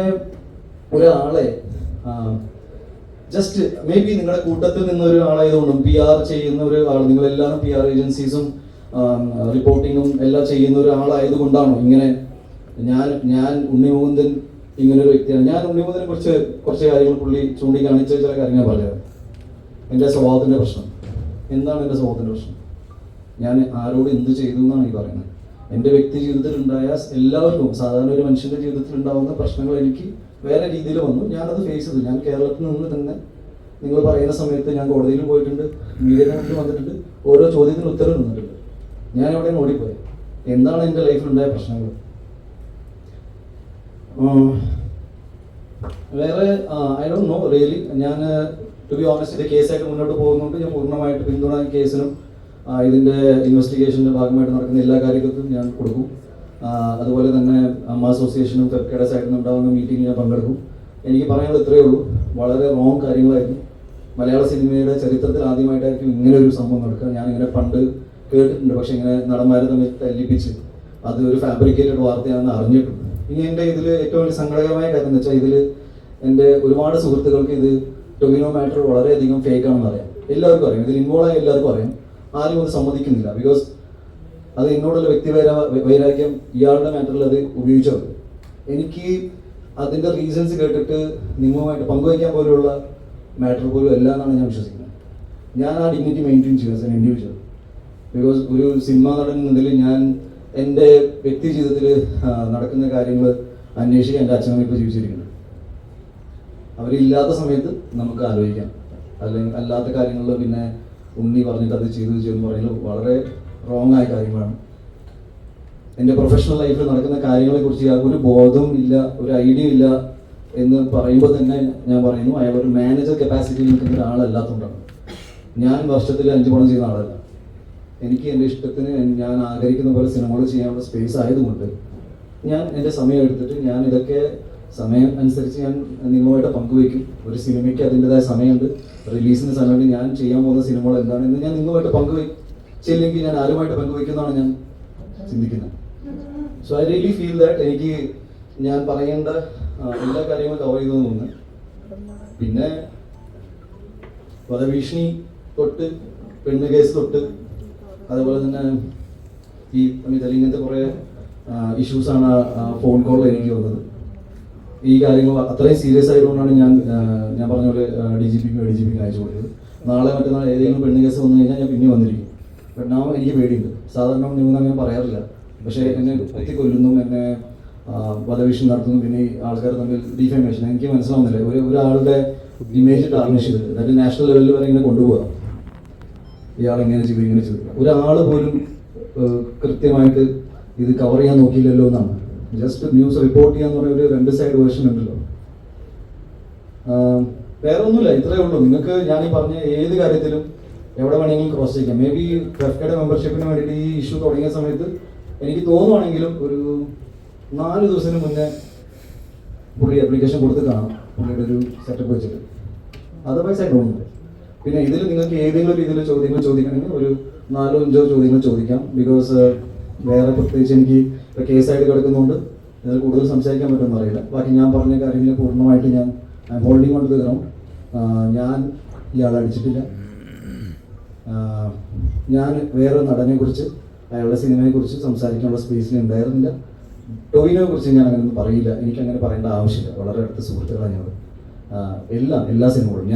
ഒരാളെ ജസ്റ്റ് മേ ബി നിങ്ങളുടെ കൂട്ടത്തിൽ നിന്നൊരു ആളായതുകൊണ്ടും PR ചെയ്യുന്ന ഒരു ആൾ, നിങ്ങളെല്ലാവരും PR ഏജൻസീസും റിപ്പോർട്ടിങ്ങും എല്ലാം ചെയ്യുന്ന ഒരാളായതുകൊണ്ടാണോ ഇങ്ങനെ ഞാൻ ഉണ്ണി മുകുന്ദൻ ഇങ്ങനൊരു വ്യക്തിയാണ്. ഞാൻ ഉണ്ണിമുതലിനെ കുറിച്ച് കുറച്ച് കാര്യങ്ങൾ പുള്ളി ചൂണ്ടിക്കാണിച്ച ചില കാര്യങ്ങൾ പറഞ്ഞത്. എൻ്റെ സ്വഭാവത്തിൻ്റെ പ്രശ്നം എന്താണ്? എൻ്റെ സ്വഭാവത്തിൻ്റെ പ്രശ്നം ഞാൻ ആരോട് എന്ത് ചെയ്തു എന്നാണ് ഈ പറയുന്നത്. എൻ്റെ വ്യക്തി ജീവിതത്തിൽ ഉണ്ടായ എല്ലാവർക്കും, സാധാരണ ഒരു മനുഷ്യൻ്റെ ജീവിതത്തിൽ ഉണ്ടാകുന്ന പ്രശ്നങ്ങൾ എനിക്ക് വേറെ രീതിയിൽ വന്നു. ഞാനത് ഫേസ് ചെയ്തു. ഞാൻ കേരളത്തിൽ നിന്ന് തന്നെ നിങ്ങൾ പറയുന്ന സമയത്ത് ഞാൻ കോടതിയിൽ പോയിട്ടുണ്ട്, മീഡിയയുടെ മുന്നിൽ വന്നിട്ടുണ്ട്, ഓരോ ചോദ്യത്തിന് ഉത്തരം നിന്നിട്ടുണ്ട്. ഞാൻ എവിടെയാണ് ഓടിപ്പോയത്? എന്താണ് എൻ്റെ ലൈഫിലുണ്ടായ പ്രശ്നങ്ങൾ? വേറെ ഐ ഡോണ്ട് നോ റിയലി. ഞാൻ ടു ബി ഓണസ്റ്റ് ഇത് കേസായിട്ട് മുന്നോട്ട് പോകുന്നുണ്ട്. ഞാൻ പൂർണ്ണമായിട്ട് പിന്തുണ കേസിനും ഇതിൻ്റെ ഇൻവെസ്റ്റിഗേഷൻ്റെ ഭാഗമായിട്ട് നടക്കുന്ന എല്ലാ കാര്യങ്ങൾക്കും ഞാൻ കൊടുക്കും. അതുപോലെ തന്നെ അമ്മ അസോസിയേഷനും ഫെബ്കയുടെ സൈഡിൽ നിന്നുണ്ടാകുന്ന മീറ്റിംഗ് ഞാൻ പങ്കെടുക്കും. എനിക്ക് പറയാനുള്ളത് ഇത്രയേ ഉള്ളൂ, വളരെ റോങ് കാര്യങ്ങളായിരുന്നു. മലയാള സിനിമയുടെ ചരിത്രത്തിൽ ആദ്യമായിട്ടായിരിക്കും ഇങ്ങനെ ഒരു സംഭവം നടക്കുക. ഞാനിങ്ങനെ പണ്ട് കേട്ടിട്ടുണ്ട്, പക്ഷെ ഇങ്ങനെ നടന്മാരെ തമ്മിൽ തല്ലിപ്പിച്ച് അത് ഒരു ഫാബ്രിക്കേറ്റഡ് വാർത്തയാണെന്ന് അറിഞ്ഞിട്ടുണ്ട്. ഇനി എൻ്റെ ഇതിൽ ഏറ്റവും വലിയ സങ്കടകരമായ കാര്യം എന്ന് വെച്ചാൽ ഇതിൽ എൻ്റെ ഒരുപാട് സുഹൃത്തുക്കൾക്ക് ഇത് ടൊവിനോ മാറ്റർ വളരെയധികം ഫേക്ക് ആണെന്ന് അറിയാം. എല്ലാവർക്കും അറിയാം, ഇതിൽ ഇൻവോൾവ് ആയ എല്ലാവർക്കും അറിയാം. ആരും അത് സമ്മതിക്കുന്നില്ല. ബിക്കോസ് അത് എന്നോടുള്ള വ്യക്തി വൈരാഗ്യം ഇയാളുടെ മാറ്ററിൽ അത് ഉപയോഗിച്ചത്. എനിക്ക് അതിൻ്റെ റീസൺസ് കേട്ടിട്ട് നിങ്ങളുമായിട്ട് പങ്കുവയ്ക്കാൻ പോലുള്ള മാറ്റർ പോലും അല്ല എന്നാണ് ഞാൻ വിശ്വസിക്കുന്നത്. ഞാൻ ആ ഡിഗ്നിറ്റി മെയിൻറ്റെയിൻ ചെയ്യുന്നത് ആസ് എൻ ഇൻഡിവിജ്വൽ. ബിക്കോസ് ഒരു സിനിമാ നടൻ എന്നതിൽ ഞാൻ എൻ്റെ വ്യക്തി ജീവിതത്തിൽ നടക്കുന്ന കാര്യങ്ങൾ അന്വേഷിക്കാൻ എൻ്റെ അച്ഛനമ്മ ഇപ്പോൾ ജീവിച്ചിരിക്കുന്നു. അവരില്ലാത്ത സമയത്ത് നമുക്ക് ആലോചിക്കാം. അല്ലെങ്കിൽ അല്ലാത്ത കാര്യങ്ങളിൽ പിന്നെ ഉണ്ണി പറഞ്ഞിട്ട് അത് ചെയ്തു പറയുന്നത് വളരെ റോങ് ആയ കാര്യങ്ങളാണ്. എൻ്റെ പ്രൊഫഷണൽ ലൈഫിൽ നടക്കുന്ന കാര്യങ്ങളെക്കുറിച്ച് ഒരു ബോധവും ഇല്ല, ഒരു ഐഡിയ ഇല്ല എന്ന് പറയുമ്പോൾ തന്നെ ഞാൻ പറയുന്നു അയാൾ ഒരു മാനേജർ കപ്പാസിറ്റിയിൽ നിൽക്കുന്ന ഒരാളല്ലാത്തതുകൊണ്ടാണ്. ഞാൻ വർഷത്തിൽ 5 പടം ചെയ്യുന്ന ആളല്ല. എനിക്ക് എൻ്റെ ഇഷ്ടത്തിന് ഞാൻ ആഗ്രഹിക്കുന്ന പോലെ സിനിമകൾ ചെയ്യാനുള്ള സ്പേസ് ആയതുകൊണ്ട് ഞാൻ എൻ്റെ സമയം എടുത്തിട്ട് ഞാൻ ഇതൊക്കെ സമയം അനുസരിച്ച് ഞാൻ നിങ്ങളുമായിട്ട് പങ്കുവയ്ക്കും. ഒരു സിനിമയ്ക്ക് അതിൻ്റെതായ സമയമുണ്ട്, റിലീസിന് സമയമുണ്ട്. ഞാൻ ചെയ്യാൻ പോകുന്ന സിനിമകൾ എന്താണെന്ന് ഞാൻ നിങ്ങളുമായിട്ട് പങ്കുവയ്ച്ചില്ലെങ്കിൽ ഞാൻ ആരുമായിട്ട് പങ്കുവയ്ക്കുന്നതാണ് ഞാൻ ചിന്തിക്കുന്നത്. So I really feel that എനിക്ക് ഞാൻ പറയേണ്ട എല്ലാ കാര്യങ്ങളും കവർ ചെയ്തു തോന്നുന്നു. പിന്നെ വധഭീഷണി തൊട്ട് പെണ്ണ് കേസ് തൊട്ട് അതുപോലെ തന്നെ ഈ ഇങ്ങനത്തെ കുറേ ഇഷ്യൂസാണ് ഫോൺ കോളിൽ എനിക്ക് വന്നത്. ഈ കാര്യങ്ങൾ അത്രയും സീരിയസ് ആയതുകൊണ്ടാണ് ഞാൻ പറഞ്ഞ പോലെ DGPക്കും ADGPക്കും അയച്ചു കൊടുത്തത്. നാളെ മറ്റന്നാൾ ഏതെങ്കിലും പെണ്ണ് കേസ് വന്നു കഴിഞ്ഞാൽ ഞാൻ പിന്നെ വന്നിരിക്കും. ബട്ട് നാം എനിക്ക് പേടിയുണ്ട്. സാധാരണ ന്യൂസ് അങ്ങനെ പറയാറില്ല, പക്ഷേ എന്നെ കുത്തിക്കൊല്ലുന്നു, എന്നെ വധഭീഷണി നടത്തുന്നു, പിന്നെ ഈ ആൾക്കാർ തമ്മിൽ ഡിഫേമേഷൻ. എനിക്ക് മനസ്സിലാവുന്നില്ല, ഒരാളുടെ ഇമേജ് ടാർണിഷ് ചെയ്തിട്ട് അതായത് നാഷണൽ ലെവലിൽ വരെ ഇങ്ങനെ കൊണ്ടുപോകാം. ഇയാൾ ഇങ്ങനെ ചെയ്തു ഇങ്ങനെ ചെയ്തു, ഒരാൾ പോലും കൃത്യമായിട്ട് ഇത് കവർ ചെയ്യാൻ നോക്കിയില്ലല്ലോ എന്നാണ്. ജസ്റ്റ് ന്യൂസ് റിപ്പോർട്ട് ചെയ്യാന്ന് പറയുന്ന ഒരു 2 സൈഡ് വേർഷൻ ഉണ്ടല്ലോ. വേറെ ഒന്നുമില്ല, ഇത്രയേ ഉള്ളൂ. നിങ്ങൾക്ക് ഞാൻ ഈ പറഞ്ഞ ഏത് കാര്യത്തിലും എവിടെ വേണമെങ്കിലും ക്രോസ് ചെയ്യാം. മേ ബി ഫെഫ്കയുടെ മെമ്പർഷിപ്പിന് വേണ്ടിയിട്ട് ഈ ഇഷ്യൂ തുടങ്ങിയ സമയത്ത് എനിക്ക് തോന്നുവാണെങ്കിലും ഒരു 4 ദിവസത്തിന് മുന്നേ പുള്ളി ആപ്ലിക്കേഷൻ കൊടുത്ത് കാണും, പുള്ളിയുടെ ഒരു സെറ്റപ്പ് വെച്ചിട്ട്. Otherwise I don't know. പിന്നെ ഇതിൽ നിങ്ങൾക്ക് ഏതെങ്കിലും രീതിയിൽ ചോദ്യങ്ങൾ ചോദിക്കണമെങ്കിൽ ഒരു 4-5 ചോദ്യങ്ങൾ ചോദിക്കാം. ബിക്കോസ് വേറെ പ്രത്യേകിച്ച് എനിക്ക് കേസായിട്ട് കിടക്കുന്നതുകൊണ്ട് ഇതിൽ കൂടുതൽ സംസാരിക്കാൻ പറ്റുമെന്ന് അറിയില്ല. ബാക്കി ഞാൻ പറഞ്ഞ കാര്യങ്ങൾ പൂർണ്ണമായിട്ട് ഞാൻ ഹോൾഡിംഗ് കൊണ്ട് തീർക്കണം. ഞാൻ ഇയാളെ അടിച്ചിട്ടില്ല. ഞാൻ വേറെ നടനെക്കുറിച്ച് അയാളുടെ സിനിമയെക്കുറിച്ച് സംസാരിക്കാനുള്ള സ്പേസിൽ ഉണ്ടായിരുന്നില്ല. ടൊവിനോയെ കുറിച്ച് ഞാൻ അങ്ങനെ ഒന്നും പറയില്ല, എനിക്കങ്ങനെ പറയേണ്ട ആവശ്യമില്ല. വളരെ അടുത്ത സുഹൃത്തുക്കളാണ് ഞങ്ങൾ. എല്ലാ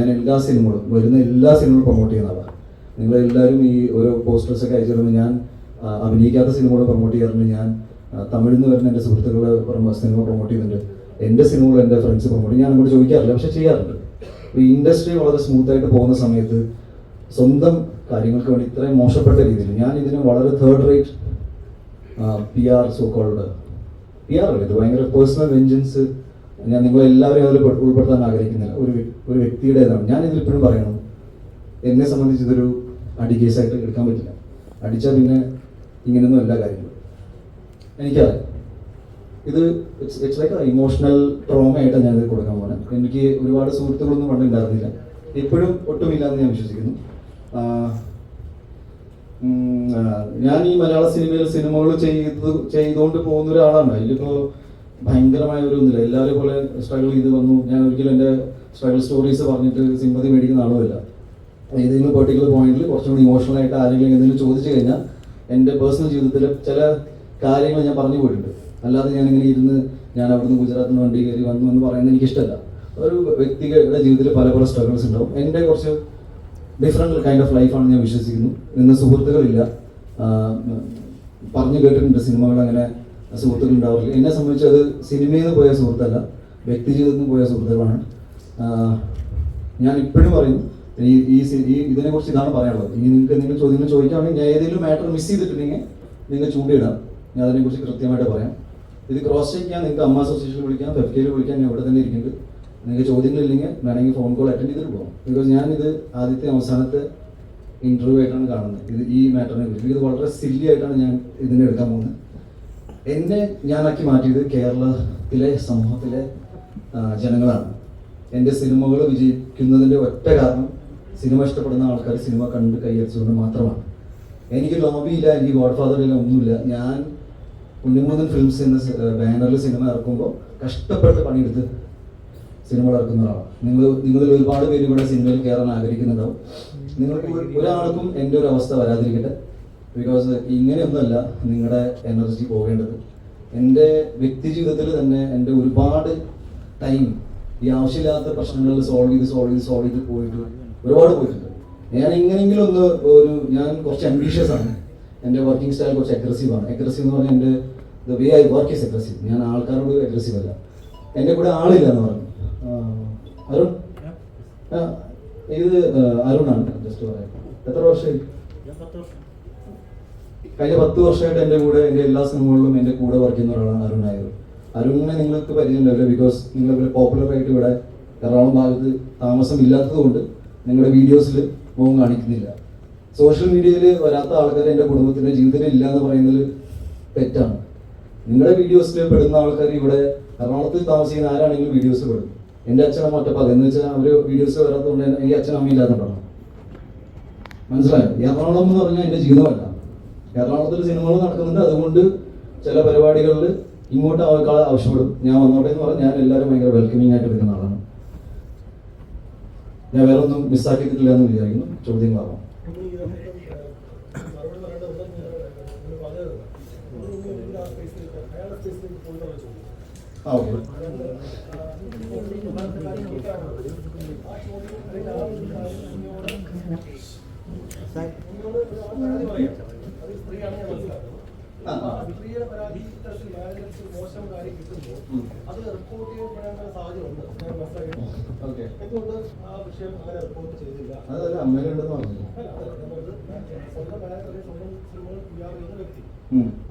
സിനിമകളും വരുന്ന എല്ലാ സിനിമകളും പ്രൊമോട്ട് ചെയ്യുന്ന ആളാണ്. നിങ്ങളെല്ലാവരും ഈ ഓരോ പോസ്റ്റേഴ്സൊക്കെ അയച്ചിരുന്നു. ഞാൻ അഭിനയിക്കാത്ത സിനിമകൾ പ്രൊമോട്ട് ചെയ്യാറുണ്ട്. ഞാൻ തമിഴിൽ നിന്ന് വരുന്ന എൻ്റെ സുഹൃത്തുക്കൾ സിനിമ പ്രൊമോട്ട് ചെയ്യുന്നുണ്ട്. എൻ്റെ സിനിമകൾ എൻ്റെ ഫ്രണ്ട്സ് പ്രൊമോട്ട് ഞാൻ അങ്ങോട്ട് ചോദിക്കാറില്ല, പക്ഷെ ചെയ്യാറുണ്ട്. ഈ ഇൻഡസ്ട്രി വളരെ സ്മൂത്തായിട്ട് പോകുന്ന സമയത്ത് സ്വന്തം കാര്യങ്ങൾക്ക് വേണ്ടി ഇത്രയും മോശപ്പെട്ട രീതിയിൽ ഞാൻ ഇതിന് വളരെ third rate PR so called PR അല്ല, ഇത് ഭയങ്കര പേഴ്സണൽ വെഞ്ചൻസ്. ഞാൻ നിങ്ങളെല്ലാവരെയും അതിൽ ഉൾപ്പെടുത്താൻ ആഗ്രഹിക്കുന്നില്ല. ഒരു വ്യക്തിയുടേതാണ്. ഞാൻ ഇതിലിപ്പോഴും പറയണം, എന്നെ സംബന്ധിച്ച് ഇതൊരു അടി കേസായിട്ട് എടുക്കാൻ പറ്റില്ല. അടിച്ചാൽ പിന്നെ ഇങ്ങനെയൊന്നും എല്ലാ കാര്യങ്ങളും എനിക്കറിയാം. ഇത് ഇറ്റ്സ് ലൈക്ക് ഇമോഷണൽ ട്രോമ ആയിട്ടാണ് ഞാനിത് കൊടുക്കാൻ പോകുന്നത്. എനിക്ക് ഒരുപാട് സുഹൃത്തുക്കളൊന്നും പണ്ടുണ്ടായിരുന്നില്ല, ഇപ്പോഴും ഒട്ടുമില്ലാന്ന് ഞാൻ വിശ്വസിക്കുന്നു. ഞാൻ ഈ മലയാള സിനിമകൾ ചെയ്തുകൊണ്ട് പോകുന്ന ഒരാളാണ്. ഇതിലിപ്പോൾ ഭയങ്കരമായ ഒരു ഒന്നുമില്ല. എല്ലാവരും പോലെ സ്ട്രഗിൾ ചെയ്ത് വന്നു. ഞാൻ ഒരിക്കലും എൻ്റെ സ്ട്രഗിൾ സ്റ്റോറീസ് പറഞ്ഞിട്ട് സിമ്പതി മേടിക്കുന്ന ആളുമല്ല. ഏതെങ്കിലും പെർട്ടിക്കുലർ പോയിന്റിൽ കുറച്ചും കൂടി ഇമോഷണലായിട്ട് ആരെങ്കിലും എന്തെങ്കിലും ചോദിച്ചു കഴിഞ്ഞാൽ എൻ്റെ പേഴ്സണൽ ജീവിതത്തിൽ ചില കാര്യങ്ങൾ ഞാൻ പറഞ്ഞു പോയിട്ടുണ്ട്. അല്ലാതെ ഞാനിങ്ങനെ ഇരുന്ന് ഞാൻ അവിടുന്ന് ഗുജറാത്തിൽ നിന്ന് വണ്ടി കയറി വന്നു എന്ന് പറയുന്നത് എനിക്കിഷ്ടമല്ല. ഒരു വ്യക്തിയുടെ ജീവിതത്തിൽ പല പല സ്ട്രഗിൾസ് ഉണ്ടാവും. എൻ്റെ കുറച്ച് ഡിഫറെൻറ്റ് കൈൻഡ് ഓഫ് ലൈഫാണ് ഞാൻ വിശ്വസിക്കുന്നു. ഇന്ന് സുഹൃത്തുക്കളില്ല. പറഞ്ഞു കേട്ടിട്ടുണ്ട് സിനിമകൾ അങ്ങനെ സുഹൃത്തുക്കൾ ഉണ്ടാവില്ല. എന്നെ സംബന്ധിച്ച് അത് സിനിമയിൽ നിന്ന് പോയ സുഹൃത്തല്ല, വ്യക്തി ജീവിതത്തിൽ നിന്ന് പോയ സുഹൃത്തുക്കളാണ്. ഞാൻ ഇപ്പോഴും പറയും ഈ ഇതിനെക്കുറിച്ച് ഇതാണ് പറയാനുള്ളത്. ഇനി നിങ്ങൾക്ക് എന്തെങ്കിലും ചോദ്യങ്ങൾ ചോദിക്കുകയാണെങ്കിൽ ഞാൻ ഏതെങ്കിലും മാറ്റർ മിസ് ചെയ്തിട്ടുണ്ടെങ്കിൽ നിങ്ങൾ ചൂണ്ടിയിടാം, ഞാൻ അതിനെക്കുറിച്ച് കൃത്യമായിട്ട് പറയാം. ഇത് ക്രോസ് ചെക്ക് ചെയ്യാൻ നിങ്ങൾക്ക് അമ്മ അസോസിയേഷനിൽ വിളിക്കാം, FKയിൽ വിളിക്കാം, ഞാൻ ഇവിടെ തന്നെ ഇരിക്കുന്നുണ്ട്. നിങ്ങൾക്ക് ചോദ്യങ്ങളില്ലെങ്കിൽ വേണമെങ്കിൽ ഫോൺ കോൾ അറ്റൻഡ് ചെയ്തിട്ട് പോകാം. ബിക്കോസ് ഞാനിത് ആദ്യത്തെ അവസാനത്തെ ഇൻ്റർവ്യൂ ആയിട്ടാണ് കാണുന്നത്. ഈ മാറ്ററിനെ കുറിച്ച് ഇത് വളരെ സില്ലി ആയിട്ടാണ് ഞാൻ ഇതിനെ എടുക്കാൻ പോകുന്നത്. എന്നെ ഞാനാക്കി മാറ്റിയത് കേരളത്തിലെ സമൂഹത്തിലെ ജനങ്ങളാണ്. എൻ്റെ സിനിമകൾ വിജയിക്കുന്നതിൻ്റെ ഒറ്റ കാരണം സിനിമ ഇഷ്ടപ്പെടുന്ന ആൾക്കാർ സിനിമ കണ്ട് കൈയടിച്ചുകൊണ്ട് മാത്രമാണ്. എനിക്ക് ലോബിയില്ല, എനിക്ക് ഗോഡ് ഫാദറില്ല, ഒന്നുമില്ല. ഞാൻ ഉണ്ണിമൂന്നൻ ഫിലിംസ് എന്ന ബാനറിൽ സിനിമ ഇറക്കുമ്പോൾ കഷ്ടപ്പെട്ട് പണിയെടുത്ത് സിനിമകൾ ഇറക്കുന്ന ഒരാളാണ്. നിങ്ങളിൽ ഒരുപാട് പേര് ഇവിടെ സിനിമയിൽ കയറാൻ ആഗ്രഹിക്കുന്നുണ്ടാവും. നിങ്ങൾക്ക് ഒരാൾക്കും എൻ്റെ ഒരു അവസ്ഥ വരാതിരിക്കട്ടെ. ബിക്കോസ് ഇങ്ങനെയൊന്നുമല്ല നിങ്ങളുടെ എനർജി പോകേണ്ടത്. എൻ്റെ വ്യക്തി ജീവിതത്തിൽ തന്നെ എൻ്റെ ഒരുപാട് ടൈം ഈ ആവശ്യമില്ലാത്ത പ്രശ്നങ്ങളിൽ സോൾവ് ചെയ്ത് പോയിട്ട് ഒരുപാട് പോയിട്ടുണ്ട്. ഞാൻ എങ്ങനെയെങ്കിലും ഞാൻ കുറച്ച് അംബീഷ്യസ് ആണ്. എൻ്റെ വർക്കിംഗ് സ്റ്റൈൽ കുറച്ച് അഗ്രസീവ് എന്ന് പറഞ്ഞാൽ എൻ്റെ the way I work is aggressive. ഞാൻ ആൾക്കാരോട് അഗ്രസീവ് അല്ല. എൻ്റെ കൂടെ ആളില്ല എന്ന് പറഞ്ഞു. അരുൺ, ഇത് അരുണാണ്. ജസ്റ്റ് പറയാം, എത്ര വർഷമായി? കഴിഞ്ഞ 10 വർഷമായിട്ട് എൻ്റെ കൂടെ എൻ്റെ എല്ലാ സിനിമകളിലും എൻ്റെ കൂടെ വർക്ക് ചെയ്യുന്ന ഒരാളാണ് അരുൺ നായർ. അരുണിനെ നിങ്ങൾക്ക് പരിചയമുണ്ടാവില്ല, ബിക്കോസ് നിങ്ങൾ പോപ്പുലറായിട്ട് ഇവിടെ എറണാകുളം ഭാഗത്ത് താമസം ഇല്ലാത്തത് കൊണ്ട് നിങ്ങളുടെ വീഡിയോസിൽ മുഖം കാണിക്കുന്നില്ല. സോഷ്യൽ മീഡിയയിൽ വരാത്ത ആൾക്കാർ എൻ്റെ കുടുംബത്തിൻ്റെ ജീവിതത്തിൽ ഇല്ല എന്ന് പറയുന്നത് തെറ്റാണ്. നിങ്ങളുടെ വീഡിയോസിൽ പെടുന്ന ആൾക്കാർ ഇവിടെ എറണാകുളത്ത് താമസിക്കുന്ന ആരാണെങ്കിലും വീഡിയോസ് പെടും. എൻ്റെ അച്ഛനമ്മ ഒറ്റപ്പാട് എന്ന് വെച്ചാൽ അവർ വീഡിയോസ് വരാത്തതുകൊണ്ട് എനിക്ക് അച്ഛനമ്മ ഇല്ലാത്തതുകൊണ്ടാണ്. മനസ്സിലായോ? എറണാകുളം എന്ന് പറഞ്ഞാൽ എൻ്റെ ജീവിതമല്ല. എറണാകുളത്തിൽ സിനിമകൾ നടക്കുന്നുണ്ട്, അതുകൊണ്ട് ചില പരിപാടികളിൽ ഇങ്ങോട്ട് ആവശ്യപ്പെടും. ഞാൻ വന്നോട്ടെ എന്ന് പറഞ്ഞാൽ ഞാൻ എല്ലാവരും ഭയങ്കര വെൽക്കമിങ് ആയിട്ട് എടുക്കുന്ന ആളാണ്. ഞാൻ വേറെ ഒന്നും മിസ്സാക്കിയിട്ടില്ല എന്ന് വിചാരിക്കുന്നു. ചോദ്യങ്ങളാവാം. ഓക്കെ. സ്ത്രീയുടെ പരാതി മോശം കാര്യം കിട്ടുമ്പോൾ അത് റിപ്പോർട്ട് ചെയ്യപ്പെടേണ്ട സാഹചര്യം ഉണ്ട്. എന്തുകൊണ്ട് ആ വിഷയം അങ്ങനെ റിപ്പോർട്ട് ചെയ്തില്ല? സ്വന്തം സിനിമകൾ ചെയ്യുന്ന വ്യക്തി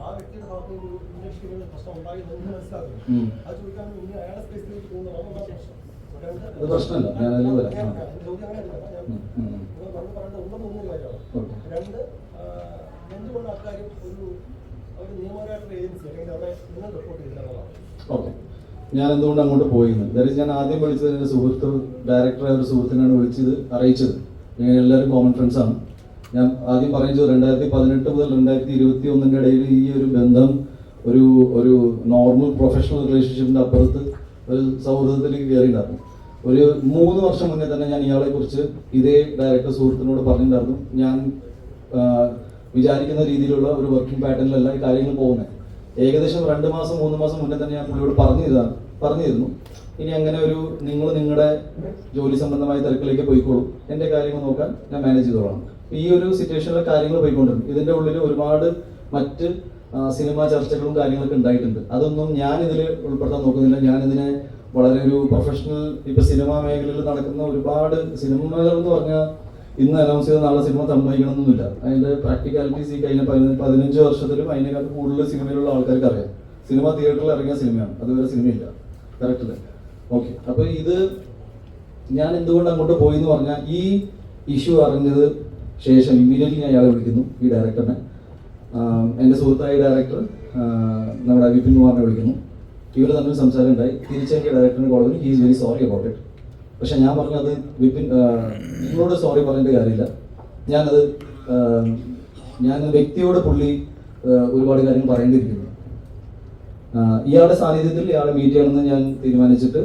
ആ വ്യക്തിയുടെ ഭാഗത്ത് അന്വേഷിക്കുന്ന പ്രശ്നം ഉണ്ടായി എന്ന് മനസ്സിലാക്കുന്നു. അത് ചോദിക്കാൻ ഇനി അയാളെ സ്പേസിലേക്ക് പോകുന്നതാണ് പ്രശ്നം. പ്രശ്നമല്ല, ചോദ്യം അങ്ങനെയല്ല, നമ്മൾ പറയേണ്ട ഉണ്ടെന്ന് തോന്നുന്ന കാര്യമാണ്. രണ്ട്, എന്തുകൊണ്ട് അക്കാര്യം ഒരു നിയമപരമായിട്ടുള്ള ഏജൻസി അല്ലെങ്കിൽ അവിടെ നിങ്ങൾ റിപ്പോർട്ട് ചെയ്തിട്ടുള്ളതാണ്? ഓക്കെ, ഞാൻ എന്തുകൊണ്ട് അങ്ങോട്ട് പോയിരുന്നു? അതായത് ഞാൻ ആദ്യം വിളിച്ചത് എൻ്റെ സുഹൃത്ത്, ഡയറക്ടറായ ഒരു സുഹൃത്തിനാണ് വിളിച്ചത്, അറിയിച്ചത്. ഞങ്ങൾ എല്ലാവരും കോമൺ ഫ്രണ്ട്സാണ്. ഞാൻ ആദ്യം പറയുന്നത് 2018 മുതൽ 2021 ഇടയിൽ ഈ ഒരു ബന്ധം ഒരു നോർമൽ പ്രൊഫഷണൽ റിലേഷൻഷിപ്പിൻ്റെ അപ്പുറത്ത് ഒരു സൗഹൃദത്തിലേക്ക് കയറിയിട്ടുണ്ടായിരുന്നു. ഒരു 3 വർഷം മുന്നേ തന്നെ ഞാൻ ഇയാളെ കുറിച്ച് ഇതേ ഡയറക്ടർ സുഹൃത്തിനോട് പറഞ്ഞിട്ടുണ്ടായിരുന്നു. ഞാൻ വിചാരിക്കുന്ന രീതിയിലുള്ള ഒരു വർക്കിംഗ് പാറ്റേണിലല്ല ഈ കാര്യങ്ങൾ പോകുന്നത്. ഏകദേശം 2 മാസം 3 മാസം മുന്നേ തന്നെ ഞാൻ പുള്ളിയോട് പറഞ്ഞിരുന്നു ഇനി അങ്ങനെ നിങ്ങളുടെ ജോലി സംബന്ധമായ തിരക്കിലേക്ക് പോയിക്കോളൂ, എൻ്റെ കാര്യങ്ങൾ നോക്കാൻ ഞാൻ മാനേജ് ചെയ്തോളാം. ഈ ഒരു സിറ്റുവേഷനിലെ കാര്യങ്ങൾ പോയിക്കൊണ്ടിരുന്നു. ഇതിൻ്റെ ഉള്ളിൽ ഒരുപാട് മറ്റ് സിനിമാ ചർച്ചകളും കാര്യങ്ങളൊക്കെ ഉണ്ടായിട്ടുണ്ട്. അതൊന്നും ഞാനിതിൽ ഉൾപ്പെടുത്താൻ നോക്കുന്നില്ല. ഞാനിതിനെ വളരെ ഒരു പ്രൊഫഷണൽ, ഇപ്പം സിനിമാ മേഖലയിൽ നടക്കുന്ന ഒരുപാട് സിനിമകൾ എന്ന് പറഞ്ഞാൽ ഇന്ന് അനൗൺസ് ചെയ്ത നാളെ സിനിമ സംഭവിക്കണമെന്നൊന്നുമില്ല. അതിൻ്റെ പ്രാക്ടിക്കാലിറ്റീസ് ഈ കഴിഞ്ഞ 15 വർഷത്തിലും അതിനേക്കാൾ കൂടുതൽ സിനിമയിലുള്ള ആൾക്കാർക്ക് അറിയാം. സിനിമ തിയേറ്ററിൽ ഇറങ്ങിയ സിനിമയാണ്, അതുവരെ സിനിമയില്ല. കറക്റ്റല്ലേ? ഓക്കെ. അപ്പോൾ ഇത് ഞാൻ എന്തുകൊണ്ട് അങ്ങോട്ട് പോയി എന്ന് പറഞ്ഞാൽ ഈ ഇഷ്യൂ അറിഞ്ഞത് ശേഷം ഇമ്മീഡിയറ്റ്ലി ഞാൻ ഇയാളെ വിളിക്കുന്നു, ഈ ഡയറക്ടറിനെ. എൻ്റെ സുഹൃത്തായ ഡയറക്ടർ നമ്മുടെ വിപിൻ കുമാറിനെ വിളിക്കുന്നു. ഇവർ തമ്മിൽ സംസാരം ഉണ്ടായി. തിരിച്ചെനിക്ക് ഡയറക്ടറിനെ കോൾ ചെയ്തു. He is very sorry about it. പക്ഷെ ഞാൻ പറഞ്ഞത് വിപിൻ, നിങ്ങളോട് സോറി പറയേണ്ട കാര്യമില്ല. ഞാൻ വ്യക്തിയോട് പുള്ളി ഒരുപാട് കാര്യങ്ങൾ പറയേണ്ടിയിരിക്കുന്നു. ഇയാളുടെ സാന്നിധ്യത്തിൽ ഇയാളെ മീറ്റ് ചെയ്യണമെന്ന് ഞാൻ തീരുമാനിച്ചിട്ട്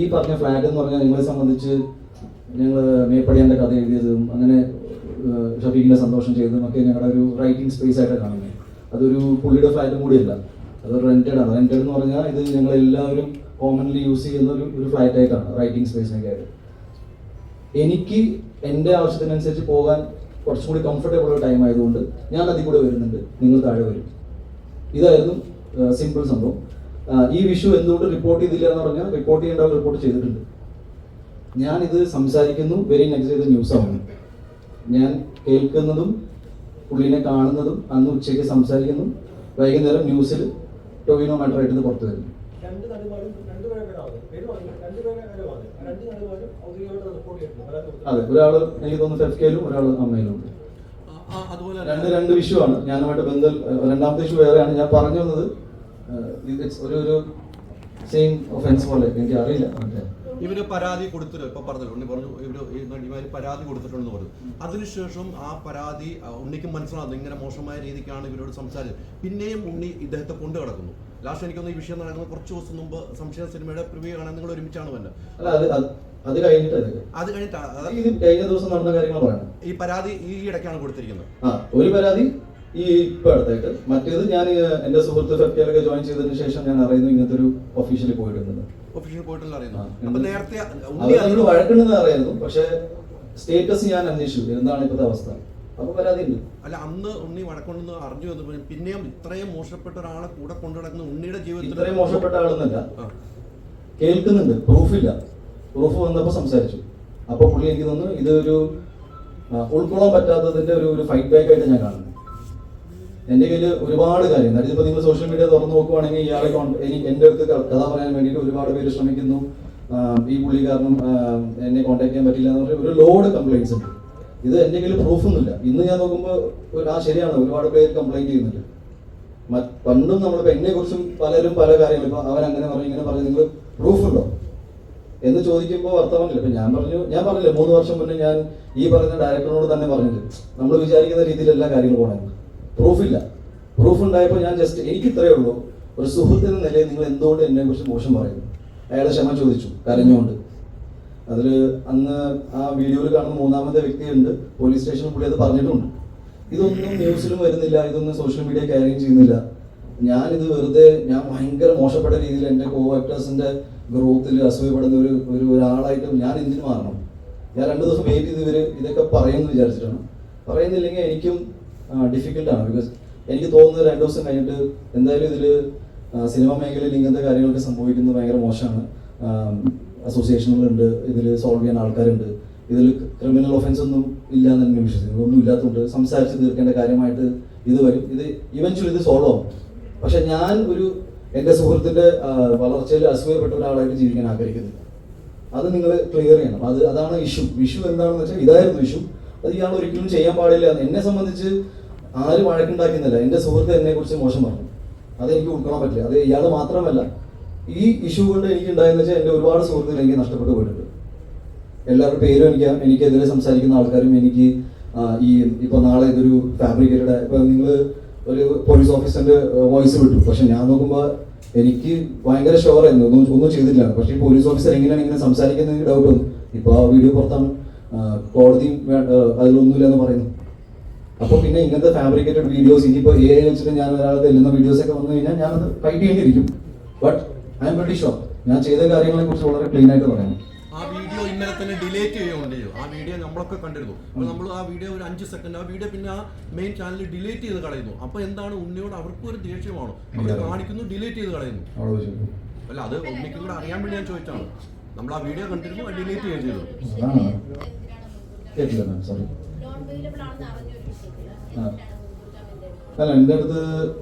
ഈ പറഞ്ഞ ഫ്ലാറ്റ് എന്ന് പറഞ്ഞാൽ നിങ്ങളെ സംബന്ധിച്ച് ഞങ്ങൾ മേപ്പടിയാൻ്റെ കഥ എഴുതിയതും അങ്ങനെ ഷഫീഖിനെ സന്തോഷം ചെയ്തതും ഒക്കെ ഞങ്ങളുടെ ഒരു റൈറ്റിംഗ് സ്പേസ് ആയിട്ട് കാണുന്നത്. അതൊരു പുള്ളിയുടെ ഫ്ലാറ്റും കൂടിയല്ല. അത് റെന്റഡ് ആണ്. റെന്റഡ് എന്ന് പറഞ്ഞാൽ ഇത് ഞങ്ങൾ എല്ലാവരും കോമൺലി യൂസ് ചെയ്യുന്ന ഒരു ഫ്ലാറ്റ് ആയിട്ടാണ്, റൈറ്റിംഗ് സ്പേസിനൊക്കെ ആയിട്ട്. എനിക്ക് എൻ്റെ ആവശ്യത്തിനനുസരിച്ച് പോകാൻ കുറച്ചും കൂടി കംഫർട്ടബിൾ ഉള്ള ടൈം ആയതുകൊണ്ട് ഞാൻ അതിൽ കൂടെ വരുന്നുണ്ട്, നിങ്ങൾ താഴെ വരും. ഇതായിരുന്നു സിമ്പിൾ സംഭവം. ഈ വിഷു എന്തുകൊണ്ട് റിപ്പോർട്ട് ചെയ്തില്ല എന്ന് പറഞ്ഞാൽ റിപ്പോർട്ട് ചെയ്യേണ്ട റിപ്പോർട്ട് ചെയ്തിട്ടുണ്ട്. ഞാനിത് സംസാരിക്കുന്നു, വെരി നെക്സ്റ്റ് ചെയ്ത ന്യൂസ് ആവുന്നു. ഞാൻ കേൾക്കുന്നതും പുള്ളിനെ കാണുന്നതും അന്ന് ഉച്ചയ്ക്ക് സംസാരിക്കുന്നു, വൈകുന്നേരം ന്യൂസിൽ ടൊവിനോ മാറ്ററായിട്ട് ഇത് പുറത്തു വരുന്നു. അതെ, ഒരാൾ എനിക്ക് തോന്നുന്നു ഫെഫ്കയിലും ഒരാൾ അമ്മയിലും ഉണ്ട്. അതുപോലെ രണ്ട് വിഷുവാണ് ഞാനുമായിട്ട് ബന്ധം. രണ്ടാമത്തെ ഇഷ്യൂ വേറെയാണ്. ഞാൻ പറഞ്ഞു വന്നത് ഒരു സെയിം ഒഫൻസ് പോലെ എനിക്ക് അറിയില്ല. ഇവര് പരാതി കൊടുത്തിട്ട് ഇപ്പൊ പറഞ്ഞല്ലോ, ഉണ്ണി പറഞ്ഞു ഇവര് പരാതി കൊടുത്തിട്ടുണ്ടെന്ന് പറഞ്ഞു. അതിനുശേഷം ആ പരാതി ഉണ്ണിക്ക് മനസ്സിലാകുന്നു ഇങ്ങനെ മോശമായ രീതിക്കാണ് ഇവരോട് സംസാരിച്ചത്. പിന്നെയും ഉണ്ണി ഇദ്ദേഹത്തെ കൊണ്ടു കിടക്കുന്നു. ലാസ്റ്റ് എനിക്കൊന്ന് ഈ വിഷയം നടക്കുന്നത് കുറച്ച് ദിവസം മുമ്പ് സംശയ സിനിമയുടെ പ്രിവ്യൂ കാണാൻ നിങ്ങൾ ഒരുമിച്ചാണ് വന്നത്. അത് കഴിഞ്ഞിട്ട് കഴിഞ്ഞ ദിവസം നടന്ന കാര്യങ്ങൾ പറയണം. ഈ പരാതി ഈ ഇടയ്ക്കാണ് കൊടുത്തിരിക്കുന്നത്. ഒരു പരാതി ഈ ഇപ്പൊ അടുത്തായിട്ട്, മറ്റേത് ഞാൻ എന്റെ സുഹൃത്ത് ഫെഫ്കയിലൊക്കെ ജോയിൻ ചെയ്തതിനു ശേഷം ഞാൻ അറിയുന്നു ഇങ്ങനത്തെ ഒരു ഒഫീഷ്യലി പോയിട്ടുണ്ട്. ഒഫീഷ്യൽ പോയിട്ടുള്ള അറിയുന്നു. നേരത്തെ വഴക്കുണ്ടെന്ന് അറിയായിരുന്നു, പക്ഷെ സ്റ്റേറ്റസ് ഞാൻ അന്വേഷിച്ചു എന്താണ് ഇപ്പോഴത്തെ അവസ്ഥ. അപ്പൊ പരാതി ഉണ്ട്. അല്ല, അന്ന് ഉണ്ണി വഴക്കൊണ്ടെന്ന് അറിഞ്ഞു എന്ന് പിന്നെയും ഇത്രയും മോശപ്പെട്ട ഒരാളെ കൂടെ കൊണ്ടു നടക്കുന്ന ഉണ്ണിയുടെ ജീവിതത്തിൽ ഇത്രയും മോശപ്പെട്ട ആളെന്നല്ല, കേൾക്കുന്നുണ്ട്, പ്രൂഫില്ല. പ്രൂഫ് വന്നപ്പോൾ സംസാരിച്ചു. അപ്പൊ പുള്ളി എനിക്ക് തോന്നുന്നു ഇതൊരു ഉൾക്കൊള്ളാൻ പറ്റാത്തതിന്റെ ഒരു ഫൈറ്റ് ബാക്ക് ആയിട്ട് ഞാൻ കാണുന്നു. എന്റെ കയ്യിൽ ഒരുപാട് കാര്യം, അതായത് ഇപ്പൊ നിങ്ങൾ സോഷ്യൽ മീഡിയ തുറന്നു നോക്കുവാണെങ്കിൽ ഇയാളെ എന്റെ അടുത്ത് കഥ പറയാൻ വേണ്ടിയിട്ട് ഒരുപാട് പേര് ശ്രമിക്കുന്നു. ഈ പുള്ളി കാരണം എന്നെ കോൺടാക്ട് ചെയ്യാൻ പറ്റില്ല എന്ന് പറഞ്ഞ ഒരു ലോഡ് കംപ്ലൈന്റ്സ് ഉണ്ട്. ഇത് എന്റെ കയ്യിൽ പ്രൂഫൊന്നുമില്ല. ഇന്ന് ഞാൻ നോക്കുമ്പോൾ ശരിയാണ്, ഒരുപാട് പേര് കംപ്ലൈന്റ് ചെയ്യുന്നുണ്ട്. പണ്ടും നമ്മളിപ്പോ എന്നെ കുറിച്ചും പലരും പല കാര്യങ്ങളും ഇപ്പൊ അവൻ അങ്ങനെ പറഞ്ഞു ഇങ്ങനെ പറഞ്ഞു, നിങ്ങൾ പ്രൂഫുണ്ടോ എന്ന് ചോദിക്കുമ്പോൾ വർത്തമാനില്ല. ഇപ്പൊ ഞാൻ പറഞ്ഞില്ല 3 വർഷം മുന്നേ ഞാൻ ഈ പറയുന്ന ഡയറക്ടറിനോട് തന്നെ പറഞ്ഞിട്ട് നമ്മൾ വിചാരിക്കുന്ന രീതിയിൽ എല്ലാ കാര്യങ്ങളും പോകണം. പ്രൂഫില്ല. പ്രൂഫ് ഉണ്ടായപ്പോൾ ഞാൻ ജസ്റ്റ് എനിക്ക് ഇത്രയേ ഉള്ളൂ, ഒരു സുഹൃത്തിന് നിലയിൽ നിങ്ങൾ എന്തുകൊണ്ട് എന്നെ കുറിച്ച് മോശം പറയുന്നു. അയാളെ ക്ഷമ ചോദിച്ചു കരഞ്ഞുകൊണ്ട്. അതിൽ അന്ന് ആ വീഡിയോയിൽ കാണുന്ന 3ാമത്തെ വ്യക്തിയുണ്ട്, പോലീസ് സ്റ്റേഷനിൽ പുള്ളി അത് പറഞ്ഞിട്ടുണ്ട്. ഇതൊന്നും ന്യൂസിലും വരുന്നില്ല, ഇതൊന്നും സോഷ്യൽ മീഡിയ ക്യാരിയും ചെയ്യുന്നില്ല. ഞാനിത് വെറുതെ ഞാൻ ഭയങ്കര മോശപ്പെട്ട രീതിയിൽ എൻ്റെ കോ ആക്ടേഴ്സിന്റെ ഗ്രോത്തിൽ അസൂയപ്പെടുന്ന ഒരാളായിട്ട് ഞാൻ എന്തിനു മാറണം? ഞാൻ 2 ദിവസം വെയിറ്റ് ചെയ്ത് ഇവര് ഇതൊക്കെ പറയുമെന്ന് വിചാരിച്ചിട്ടാണ്. പറയുന്നില്ലെങ്കിൽ എനിക്കും ഡിഫിക്കൽട്ടാണ്. ബിക്കോസ് എനിക്ക് തോന്നുന്നത് 2 ദിവസം കഴിഞ്ഞിട്ട് എന്തായാലും ഇതിൽ സിനിമ മേഖലയിൽ ഇങ്ങനത്തെ കാര്യങ്ങളൊക്കെ സംഭവിക്കുന്നത് ഭയങ്കര മോശമാണ്. അസോസിയേഷനുകളുണ്ട്, ഇതിൽ സോൾവ് ചെയ്യാൻ ആൾക്കാരുണ്ട്. ഇതിൽ ക്രിമിനൽ ഒഫൻസ് ഒന്നും ഇല്ല എന്ന് തന്നെ വിശ്വസിക്കുന്നു. ഒന്നും ഇല്ലാത്തതുകൊണ്ട് സംസാരിച്ച് തീർക്കേണ്ട കാര്യമായിട്ട് ഇത് വരും. ഇത് ഇവൻച്വലി ഇത് സോൾവ് ആവും. പക്ഷെ ഞാൻ എൻ്റെ സുഹൃത്തിൻ്റെ വളർച്ചയിൽ അസൂയപ്പെട്ട ഒരാളായിട്ട് ജീവിക്കാൻ ആഗ്രഹിക്കുന്നില്ല. അത് നിങ്ങൾ ക്ലിയർ ചെയ്യണം. അതാണ് ഇഷ്യൂ എന്താണെന്ന് വെച്ചാൽ ഇതായിരുന്നു ഇഷ്യൂ. അത് ഇയാൾ ഒരിക്കലും ചെയ്യാൻ പാടില്ല. എന്നെ സംബന്ധിച്ച് ആരും വഴക്കുണ്ടാക്കുന്നില്ല. എൻ്റെ സുഹൃത്ത് എന്നെ കുറിച്ച് മോശം പറഞ്ഞു, അതെനിക്ക് ഉൾക്കൊള്ളാൻ പറ്റില്ല. അത് ഇയാൾ മാത്രമല്ല, ഈ ഇഷ്യൂ കൊണ്ട് എനിക്ക് ഉണ്ടായെന്ന് വെച്ചാൽ എൻ്റെ ഒരുപാട് സുഹൃത്തുക്കൾ എനിക്ക് നഷ്ടപ്പെട്ടു പോയിട്ടുണ്ട്. എല്ലാവരുടെ പേരും എനിക്കെതിരെ സംസാരിക്കുന്ന ആൾക്കാരും എനിക്ക് ഇപ്പൊ നാളെ ഇതൊരു ഫാബ്രിക്കേറ്റഡ് ഇപ്പൊ നിങ്ങൾ ഒരു പോലീസ് ഓഫീസറിന്റെ വോയിസ് വിട്ടു, പക്ഷെ ഞാൻ നോക്കുമ്പോൾ എനിക്ക് ഭയങ്കര ഷുവർ ആയിരുന്നു ഒന്നും ചെയ്തിട്ടില്ല. പക്ഷേ ഈ പോലീസ് ഓഫീസർ എങ്ങനെയാണ് ഇങ്ങനെ സംസാരിക്കുന്നത് ഡൗട്ട് വന്നു. ഇപ്പൊ ആ വീഡിയോ പുറത്താണ്, കോടതിയും അതിലൊന്നുമില്ല എന്ന് പറയുന്നു. അപ്പൊ പിന്നെ ഇങ്ങനത്തെ ഫാബ്രിക്കേറ്റഡ് വീഡിയോസ് ഇനിയിപ്പോ AI വെച്ചിട്ട് ഞാൻ ഒരാളെ തെല്ലുന്ന വീഡിയോസ് ഒക്കെ വന്നു കഴിഞ്ഞാൽ ഞാനത് ഫൈറ്റ് ചെയ്യേണ്ടിയിരിക്കും. But I'm very sure ഞാൻ ചെയ്ത കാര്യങ്ങളെ കുറിച്ച് വളരെ ക്ലീൻ ആയിട്ട് പറയാം. ആ വീഡിയോ ഇന്നലെ തന്നെ ഡിലേറ്റ് ചെയ്യുകയുണ്ടായോ? ആ വീഡിയോ നമ്മളൊക്കെ കണ്ടിരുന്നു. അപ്പോൾ നമ്മൾ ആ വീഡിയോ ഒരു 5 സെക്കൻഡ് ആ വീഡിയോ പിന്നെ ആ മെയിൻ ചാനലിൽ ഡിലേറ്റ് ചെയ്ത് കളയുന്നു. അപ്പോൾ എന്താണ് ഉണ്ണിയോട് അവർക്കും ഒരു ദേഷ്യമാണോ? അവർ കാണിക്കുന്നു, ഡിലേറ്റ് ചെയ്ത് കളയുന്നു. അല്ല, അത് ഉണ്ണിക്കും കൂടെ അറിയാൻ വേണ്ടി ഞാൻ ചോദിച്ചാണ്. നമ്മൾ ആ വീഡിയോ കണ്ടിരുന്നു, ഡിലേറ്റ് ചെയ്യുകയും ചെയ്തു. അല്ല, എൻ്റെ അടുത്ത്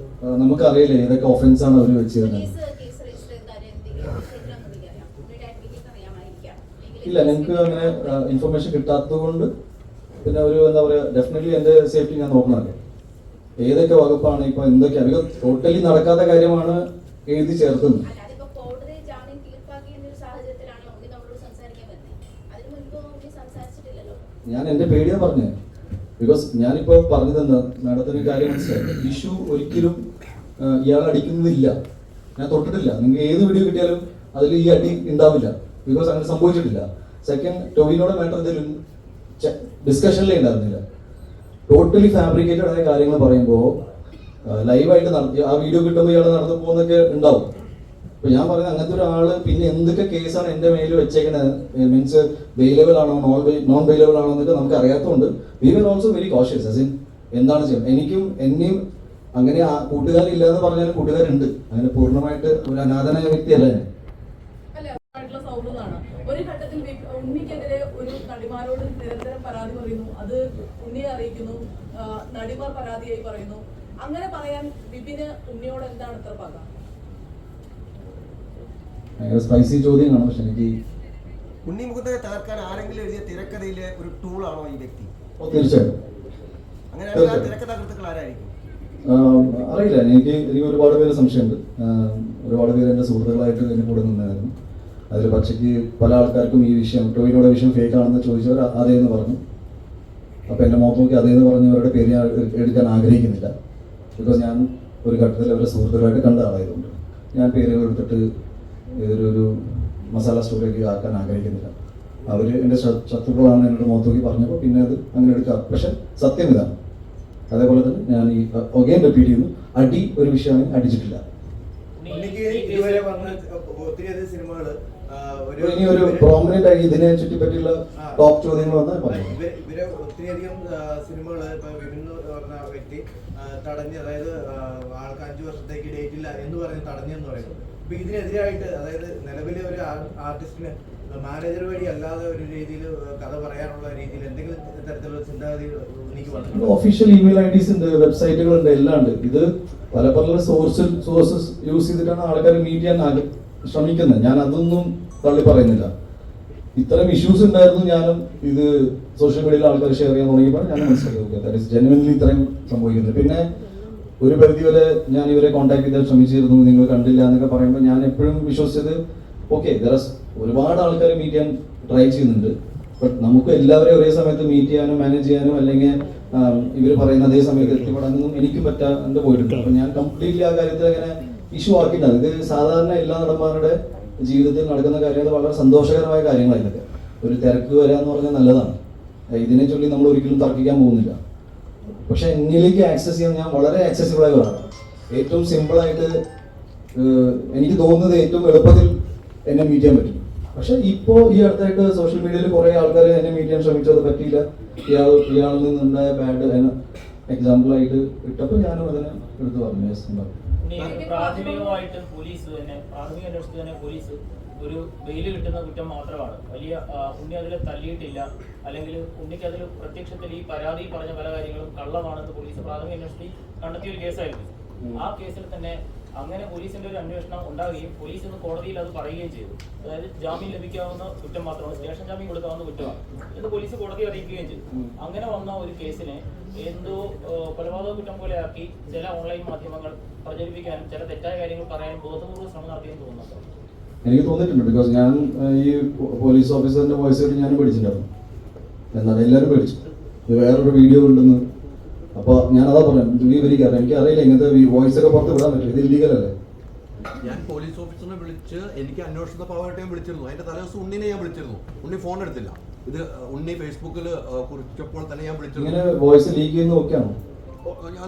നമുക്കറിയില്ലേ ഏതൊക്കെ ഒഫൻസ് ആണ് അവർ വെച്ചത്. ഇല്ല, ഞങ്ങൾക്ക് അങ്ങനെ ഇൻഫർമേഷൻ കിട്ടാത്തത് കൊണ്ട് പിന്നെ ഒരു എന്താ പറയുക, ഡെഫിനറ്റ്ലി എൻ്റെ സേഫ്റ്റി ഞാൻ നോക്കണമല്ലോ. ഏതൊക്കെ വകുപ്പാണ് ഇപ്പൊ എന്തൊക്കെയാണ്, ബിക്കോസ് ടോട്ടലി നടക്കാത്ത കാര്യമാണ് എഴുതി ചേർക്കുന്നത്. ഞാൻ എൻ്റെ പേടിയാ പറഞ്ഞേ. ബിക്കോസ് ഞാനിപ്പോ പറഞ്ഞതെന്താ, മാഡത്തിന് കാര്യം മനസ്സിലായി. ഇഷ്യൂ ഒരിക്കലും ഇയാൾ അടിക്കുന്നില്ല, ഞാൻ തൊട്ടിട്ടില്ല. നിങ്ങൾക്ക് ഏത് വീഡിയോ കിട്ടിയാലും അതിൽ ഈ അടി ഉണ്ടാവില്ല. ബിക്കോസ് അങ്ങനെ സംഭവിച്ചിട്ടില്ല. സെക്കൻഡ്, ടൊവിനോടെ മാറ്റർ എന്തെങ്കിലും ഡിസ്കഷനിലേ ഉണ്ടായിരുന്നില്ല. ടോട്ടലി ഫാബ്രിക്കേറ്റഡ് ആയ കാര്യങ്ങൾ പറയുമ്പോൾ ലൈവായിട്ട് ആ വീഡിയോ കിട്ടുമ്പോൾ ഇയാൾ നടന്നു പോകുന്നൊക്കെ ഉണ്ടാവും. അപ്പൊ ഞാൻ പറയുന്നത് അങ്ങനത്തെ ഒരാള് പിന്നെ എന്തൊക്കെ കേസാണ് എന്റെ മേലിൽ വെച്ചേക്കുന്നത്, മീൻസ് വെയിലബിൾ ആണോ നോൺ വെയിലബിൾ ആണോ എന്നൊക്കെ നമുക്ക് അറിയാത്തതുകൊണ്ട് we were also very cautious. As in എന്താണ് ചെയ്യുന്നത്, എന്നെയും അങ്ങനെ കൂട്ടുകാരില്ല എന്ന് പറഞ്ഞാലും കൂട്ടുകാരുണ്ട്. അങ്ങനെ പൂർണ്ണമായിട്ട് ഒരു അനാഥനായ വ്യക്തിയല്ല ഞാൻ. സൗഹൃദമാണ്. ഒരു ഘട്ടത്തിൽ ഉണ്ണിക്കെതിരെ ഒരു നടിമാരോട് നിരന്തരം പരാതി പറയുന്നു, അത് ഉണ്ണിയെ അറിയിക്കുന്നു, നടിമാർ പരാതിയായി പറയുന്നു. അങ്ങനെ പറയാൻ വിപിന് ഉണ്ണിയോട് എന്താണ് ഇത്ര പക? സ്പൈസി ചോദ്യമാണ്. പക്ഷെ എനിക്ക് ഉണ്ണി മുഖത്തെ തകർക്കാൻ ആരെങ്കിലും എഴുതിയ തിരക്കഥയിലെ ഒരു ടൂളാണോ ഈ വ്യക്തി? തീർച്ചയായിട്ടും അങ്ങനെ തിരക്കഥാകൃത്തുക്കൾ ആരായിരിക്കും? അറിയില്ല. എനിക്ക് ഒരുപാട് പേര് സംശയമുണ്ട്. ഒരുപാട് പേര് എൻ്റെ സുഹൃത്തുക്കളായിട്ട് എന്നെ കൂടെ നിന്നായിരുന്നു. അതിൽ പക്ഷേക്ക് പല ആൾക്കാർക്കും ഈ വിഷയം ടോവിനോടെ വിഷയം ഫേക്ക് ആണെന്ന് ചോദിച്ചവർ അതേന്ന് പറഞ്ഞു. അപ്പോൾ എൻ്റെ മുഖത്ത് നോക്കി അതേന്ന് പറഞ്ഞവരുടെ പേര് ഞാൻ എടുക്കാൻ ആഗ്രഹിക്കുന്നില്ല. ബിക്കോസ് ഞാൻ ഒരു ഘട്ടത്തിൽ അവരുടെ സുഹൃത്തുക്കളായിട്ട് കണ്ട ആളായതുകൊണ്ട് ഞാൻ പേരുകൾ എടുത്തിട്ട് ഒരു മസാല സ്റ്റോറിലേക്ക് ആക്കാൻ ആഗ്രഹിക്കുന്നില്ല. അവർ എൻ്റെ ശത്രുക്കളാണ് എന്നോട് മുഖത്ത് നോക്കി പറഞ്ഞപ്പോൾ പിന്നെ അത് അങ്ങനെ എടുക്കാം. പക്ഷെ സത്യം ഇതാണ്. അതേപോലെ തന്നെ ഞാൻ ഈ ഒഗെയിൻ റിപ്പീറ്റ് ചെയ്യുന്നു, അടി ഒരു വിഷയമാണ്, അടിച്ചിട്ടില്ല. ഇതുവരെ വന്ന ഒത്തിരിയധികം സിനിമകള് ഇനി ഒരു പ്രോമിനന്റ് ആയി ഇതിനെ ചുറ്റിപ്പറ്റിയുള്ള ടോപ്പ് ചോദ്യങ്ങൾ വന്നാൽ പറയാം. ഇവരെ ഒത്തിരിയധികം സിനിമകള് ഇപ്പൊ വിപിൻ പറഞ്ഞ വ്യക്തി തടഞ്ഞ്, അതായത് ആൾക്ക് 5 വർഷത്തേക്ക് ഡേറ്റ് ഇല്ല എന്ന് പറഞ്ഞ് തടഞ്ഞെന്ന് പറയുന്നത്. അപ്പൊ ഇതിനെതിരായിട്ട്, അതായത് നിലവിലെ ഒരു ആർട്ടിസ്റ്റിന് മാനേജർ വഴി അല്ലാതെ ഒരു രീതിയിൽ കഥ പറയാനുള്ള രീതിയിൽ എന്തെങ്കിലും തരത്തിലുള്ള ചിന്താഗതി എനിക്ക് വന്നു? ഒഫീഷ്യൽ ഇമെയിൽ ഐഡീസ് ഉണ്ട്, വെബ്സൈറ്റുകളുണ്ട്, എല്ലാം ഉണ്ട്. ഇത് പല പല സോഴ്സസ് യൂസ് ചെയ്തിട്ടാണ് ആൾക്കാർ മീറ്റ് ചെയ്യാൻ ശ്രമിക്കുന്നത്. ഞാൻ അതൊന്നും തള്ളി പറയുന്നില്ല. ഇത്തരം ഇഷ്യൂസ് ഉണ്ടായിരുന്നു. ഞാനും ഇത് സോഷ്യൽ മീഡിയയിൽ ആൾക്കാർ ഷെയർ ചെയ്യാൻ തുടങ്ങിയപ്പോൾ ഞാൻ മനസ്സിലാക്കി ജെനുവിൻലി ഇത്രയും സംഭവിക്കുന്നത്. പിന്നെ ഒരു പരിധി വരെ ഞാൻ ഇവരെ കോൺടാക്ട് ചെയ്താൽ ശ്രമിച്ചിരുന്നു, നിങ്ങൾ കണ്ടില്ല എന്നൊക്കെ പറയുമ്പോൾ ഞാൻ എപ്പോഴും വിശ്വസിച്ചത് ഓക്കെ ഒരുപാട് ആൾക്കാർ മീറ്റ് ചെയ്യാൻ ട്രൈ ചെയ്യുന്നുണ്ട്. ബട്ട് നമുക്ക് എല്ലാവരെയും ഒരേ സമയത്ത് മീറ്റ് ചെയ്യാനും മാനേജ് ചെയ്യാനും അല്ലെങ്കിൽ ഇവർ പറയുന്ന അതേ സമയത്ത് എത്തിപ്പെടാനൊന്നും എനിക്കും പറ്റാണ്ട് പോയിട്ടുണ്ട്. അപ്പൊ ഞാൻ കംപ്ലീറ്റ്ലി ആ കാര്യത്തിൽ അങ്ങനെ ഇഷ്യൂ ആക്കിയിട്ടുണ്ട്. ഇത് സാധാരണ എല്ലാ നടന്മാരുടെ ജീവിതത്തിൽ നടക്കുന്ന കാര്യങ്ങൾ, വളരെ സന്തോഷകരമായ കാര്യങ്ങളാണ് ഇതൊക്കെ. ഒരു തിരക്ക് വരാന്ന് പറഞ്ഞാൽ നല്ലതാണ്. ഇതിനെ ചൊല്ലി നമ്മൾ ഒരിക്കലും തർക്കിക്കാൻ പോകുന്നില്ല. പക്ഷെ എന്നിലേക്ക് ആക്സസ് ചെയ്യാൻ ഞാൻ വളരെ ആക്സസിബിൾ ആയ ഒരാളാണ്. ഏറ്റവും സിമ്പിളായിട്ട് എനിക്ക് തോന്നുന്നത് ഏറ്റവും എളുപ്പത്തിൽ എന്നെ മീറ്റ് ചെയ്യാൻ പറ്റും. പക്ഷെ ഇപ്പോൾ ഈ അടുത്തായിട്ട് സോഷ്യൽ മീഡിയയിൽ കുറേ ആൾക്കാർ എന്നെ മീറ്റ് ചെയ്യാൻ ശ്രമിച്ചത് പറ്റിയില്ല, ഇയാളിൽ നിന്നുണ്ടായ ബാഡ് എക്സാമ്പിളായിട്ട് ഇട്ടപ്പോൾ ഞാനും അതിനെ എടുത്തു പറഞ്ഞു. പ്രാഥമികമായിട്ട് പോലീസ് തന്നെ, പ്രാഥമിക അന്വേഷണത്തിൽ തന്നെ പോലീസ് ഒരു ബെയിൽ കിട്ടുന്ന കുറ്റം മാത്രമാണ്. വലിയ ഉണ്ണി അതിൽ തല്ലിയിട്ടില്ല, അല്ലെങ്കിൽ ഉണ്ണിക്ക് അതിൽ പ്രത്യക്ഷത്തിൽ ഈ പരാതി പറഞ്ഞ പല കാര്യങ്ങളും കള്ളമാണെന്ന് പോലീസ് പ്രാഥമിക അന്വേഷണത്തിൽ കണ്ടെത്തിയ ഒരു കേസായിരുന്നു. ആ കേസിൽ തന്നെ അങ്ങനെ പോലീസിന്റെ ഒരു അന്വേഷണം ഉണ്ടാവുകയും പോലീസ് ഇന്ന് കോടതിയിൽ അത് പറയുകയും ചെയ്തു. അതായത് ജാമ്യം ലഭിക്കാവുന്ന കുറ്റം മാത്രമാണ്, സ്റ്റേഷൻ ജാമ്യം കൊടുക്കാവുന്ന കുറ്റമാണ് എന്ന് പോലീസ് കോടതി അറിയിക്കുകയും ചെയ്തു. അങ്ങനെ വന്ന ഒരു കേസിനെ എന്തോ കൊലപാതക കുറ്റം പോലെ ആക്കി ചില ഓൺലൈൻ മാധ്യമങ്ങൾ പ്രചരിപ്പിക്കാനും ചില തെറ്റായ കാര്യങ്ങൾ പറയാനും ബോധപൂർവ്വം ശ്രമം നടത്തിയെന്ന് തോന്നുന്നുണ്ടോ? എനിക്ക് തോന്നിയിട്ടുണ്ട്. ബിക്കോസ് ഞാൻ ഈ പോലീസ് ഓഫീസറിന്റെ വോയിസ് ആയിട്ട് ഞാനും പേടിച്ചിട്ടുണ്ടായിരുന്നു. എന്താണ് എല്ലാവരും പേടിച്ചു, ഇത് വേറൊരു വീഡിയോ ഉണ്ടെന്ന്. അപ്പൊ ഞാൻ അതാ പറയാം, എനിക്ക് അറിയില്ല ഇങ്ങനത്തെ വോയിസ് ഒക്കെ പുറത്ത് വിടാൻ പറ്റും, ഇത് ഇല്ലീഗൽ അല്ലേ. ഞാൻ പോലീസ് ഓഫീസറിനെ വിളിച്ച് എനിക്ക് അന്വേഷണ ഭാഗമായിട്ട് ഞാൻ വിളിച്ചിരുന്നു. അതിന്റെ തലേദിവസം ഉണ്ണിനെ ഞാൻ വിളിച്ചിരുന്നു. ഉണ്ണി ഫോൺ എടുത്തില്ല. ഇത് ഉണ്ണി ഫേസ്ബുക്കിൽ കുറിച്ചപ്പോൾ തന്നെ ഞാൻ വിളിച്ചിരുന്നു. ഇങ്ങനെ വോയിസ് ലീക്ക് ചെയ്യുന്ന ഓക്കെയാണോ?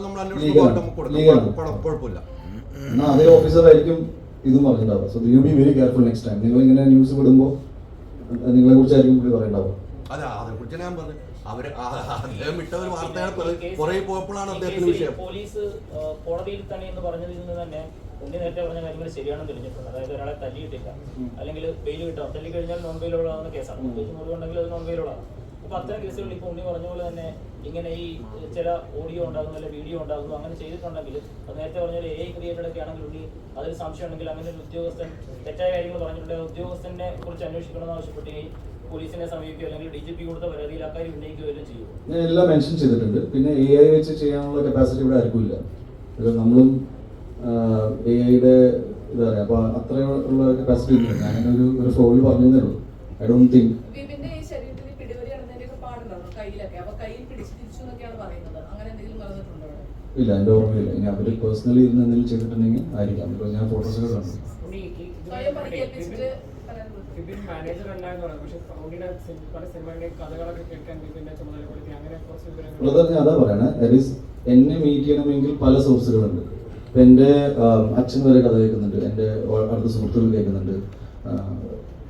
നമ്മൾ അന്വേഷണ നമുക്ക് കൊടുക്കാം, കുഴപ്പമില്ല. എന്നാൽ അതേ ഓഫീസറായിരിക്കും ഇതും പറഞ്ഞിട്ടുണ്ടാവുക. So you be very careful next time. നിങ്ങൾ ഇങ്ങനെ ന്യൂസ് വിടുമ്പോൾ നിങ്ങളെ കുറിച്ചായിരിക്കും പുള്ളി പറയണ്ടാവുക. അതെ, അതിനെ കുറിച്ച് ഞാൻ പറഞ്ഞു. അവര് അദ്ദേഹം ഇട്ട ഒരു വാർത്തയാണ് പുറകെ പോയപ്പോഴാണ് അദ്ദേഹത്തിന് വിഷയം. പോലീസ് കോടതിയിൽ തന്നെ എന്ന് പറഞ്ഞതിൽ നിന്ന് തന്നെ ഉണ്ണി നേരത്തെ പറഞ്ഞ കാര്യങ്ങൾ ശരിയാണെന്ന് തെളിഞ്ഞിട്ടുണ്ട്. അതായത് ഒരാളെ തല്ലിയിട്ടില്ല, അല്ലെങ്കിൽ ബെയിൽ കിട്ടാം. തല്ലി കഴിഞ്ഞാൽ നോൺ ബെയിലുള്ളതാകുന്ന കേസാണ്. മുറിവുണ്ടെങ്കിൽ അത് നോൺ ബെയിലുള്ളതാണ്. അപ്പൊ അത്തരം കേസുകൾ ഇപ്പോൾ ഉണ്ണി പറഞ്ഞ പോലെ തന്നെ ഇങ്ങനെ ഈ ചില ഓഡിയോ ഉണ്ടാകുന്നു, അല്ലെങ്കിൽ വീഡിയോ ഉണ്ടാകുന്നു, അങ്ങനെ ചെയ്തിട്ടുണ്ടെങ്കിൽ അത് നേരത്തെ പറഞ്ഞ ഒരു AI ക്രിയേറ്റഡ് ഒക്കെ ആണെങ്കിൽ ഉണ്ണി അതിൽ സംശയം ഉണ്ടെങ്കിൽ അങ്ങനെ ഒരു ഉദ്യോഗസ്ഥൻ തെറ്റായ കാര്യങ്ങൾ പറഞ്ഞിട്ടുണ്ടെങ്കിൽ ഉദ്യോഗസ്ഥനെ കുറിച്ച് അന്വേഷിക്കണമെന്ന് ആവശ്യപ്പെടുകയും പോലീസിനെ സമീപിക്കുകയോ അല്ലെങ്കിൽ DGP കൊടുത്ത പരാതിയിൽ അക്കാര്യം ഉന്നയിക്കുകയോ ചെയ്യും. ഞാൻ എല്ലാം മെൻഷൻ ചെയ്തിട്ടുണ്ട്. പിന്നെ AI വെച്ച് ചെയ്യാനുള്ള കപ്പാസിറ്റി ഇവിടെ ആർക്കും ഇല്ല. നമ്മളും AI-യുടെ എന്താ പറയാ, അപ്പൊ അത്രയുള്ള കപ്പാസിറ്റി ഇല്ല. ഞാനൊരു ഒരു ഫ്ലോയിൽ പറഞ്ഞതേ ഉള്ളൂ. ഐ ഡോണ്ട് തിങ്ക് ഇല്ല, എൻ്റെ ഓർമ്മയില്ല. ഇനി അവര് പേഴ്സണലി ഇരുന്ന് എന്തെങ്കിലും ചെയ്തിട്ടുണ്ടെങ്കിൽ ആയിരിക്കാം. ബിക്കോസ് ഞാൻ ഫോട്ടോസൊക്കെ കണ്ടു. മാനേജർ അല്ല എന്ന് പറയുന്നത്, പക്ഷേ പല സിനിമകളുടെയും കഥകളൊക്കെ കേൾക്കാൻ ചുമതലപ്പെടുത്തി അങ്ങനെ കുറച്ച് ഞാൻ അതാ പറയണേ. എന്നെ മീറ്റ് ചെയ്യണമെങ്കിൽ പല സോഴ്സുകളുണ്ട്. ഇപ്പം എൻ്റെ അച്ഛൻ വരെ കഥ കേൾക്കുന്നുണ്ട്, എൻ്റെ അടുത്ത സുഹൃത്തുക്കൾ കേൾക്കുന്നുണ്ട്.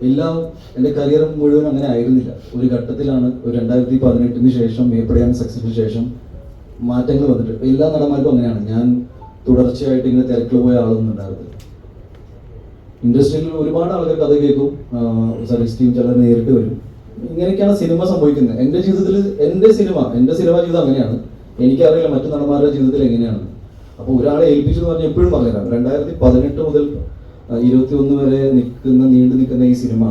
എല്ലാം എൻ്റെ കരിയർ മുഴുവൻ അങ്ങനെ ആയിരുന്നില്ല. ഒരു ഘട്ടത്തിലാണ് ഒരു 2018 ശേഷം മേപ്പടിയാൻ സക്സസിന് ശേഷം മാറ്റങ്ങൾ വന്നിട്ട് എല്ലാ നടന്മാർക്കും അങ്ങനെയാണ്. ഞാൻ തുടർച്ചയായിട്ട് ഇങ്ങനെ തിരക്കിൽ പോയ ആളൊന്നും ഉണ്ടായിരുന്നില്ല. ഇൻഡസ്ട്രിയിൽ ഒരുപാട് ആൾക്കാർ കഥ കേൾക്കും, സജസ്റ്റ് ചെയ്യും, ചിലർ നേരിട്ട് വരും. ഇങ്ങനെയൊക്കെയാണ് സിനിമ സംഭവിക്കുന്നത്. എൻ്റെ ജീവിതത്തിൽ എൻ്റെ സിനിമ ജീവിതം അങ്ങനെയാണ്. എനിക്കറിയില്ല മറ്റു നടന്മാരുടെ ജീവിതത്തിൽ എങ്ങനെയാണ്. അപ്പോൾ ഒരാളെ ഏൽപ്പിച്ചു എന്ന് പറഞ്ഞാൽ എപ്പോഴും പറഞ്ഞുതരാം. 2018 മുതൽ 21 വരെ നീണ്ടു നിൽക്കുന്ന ഈ സിനിമ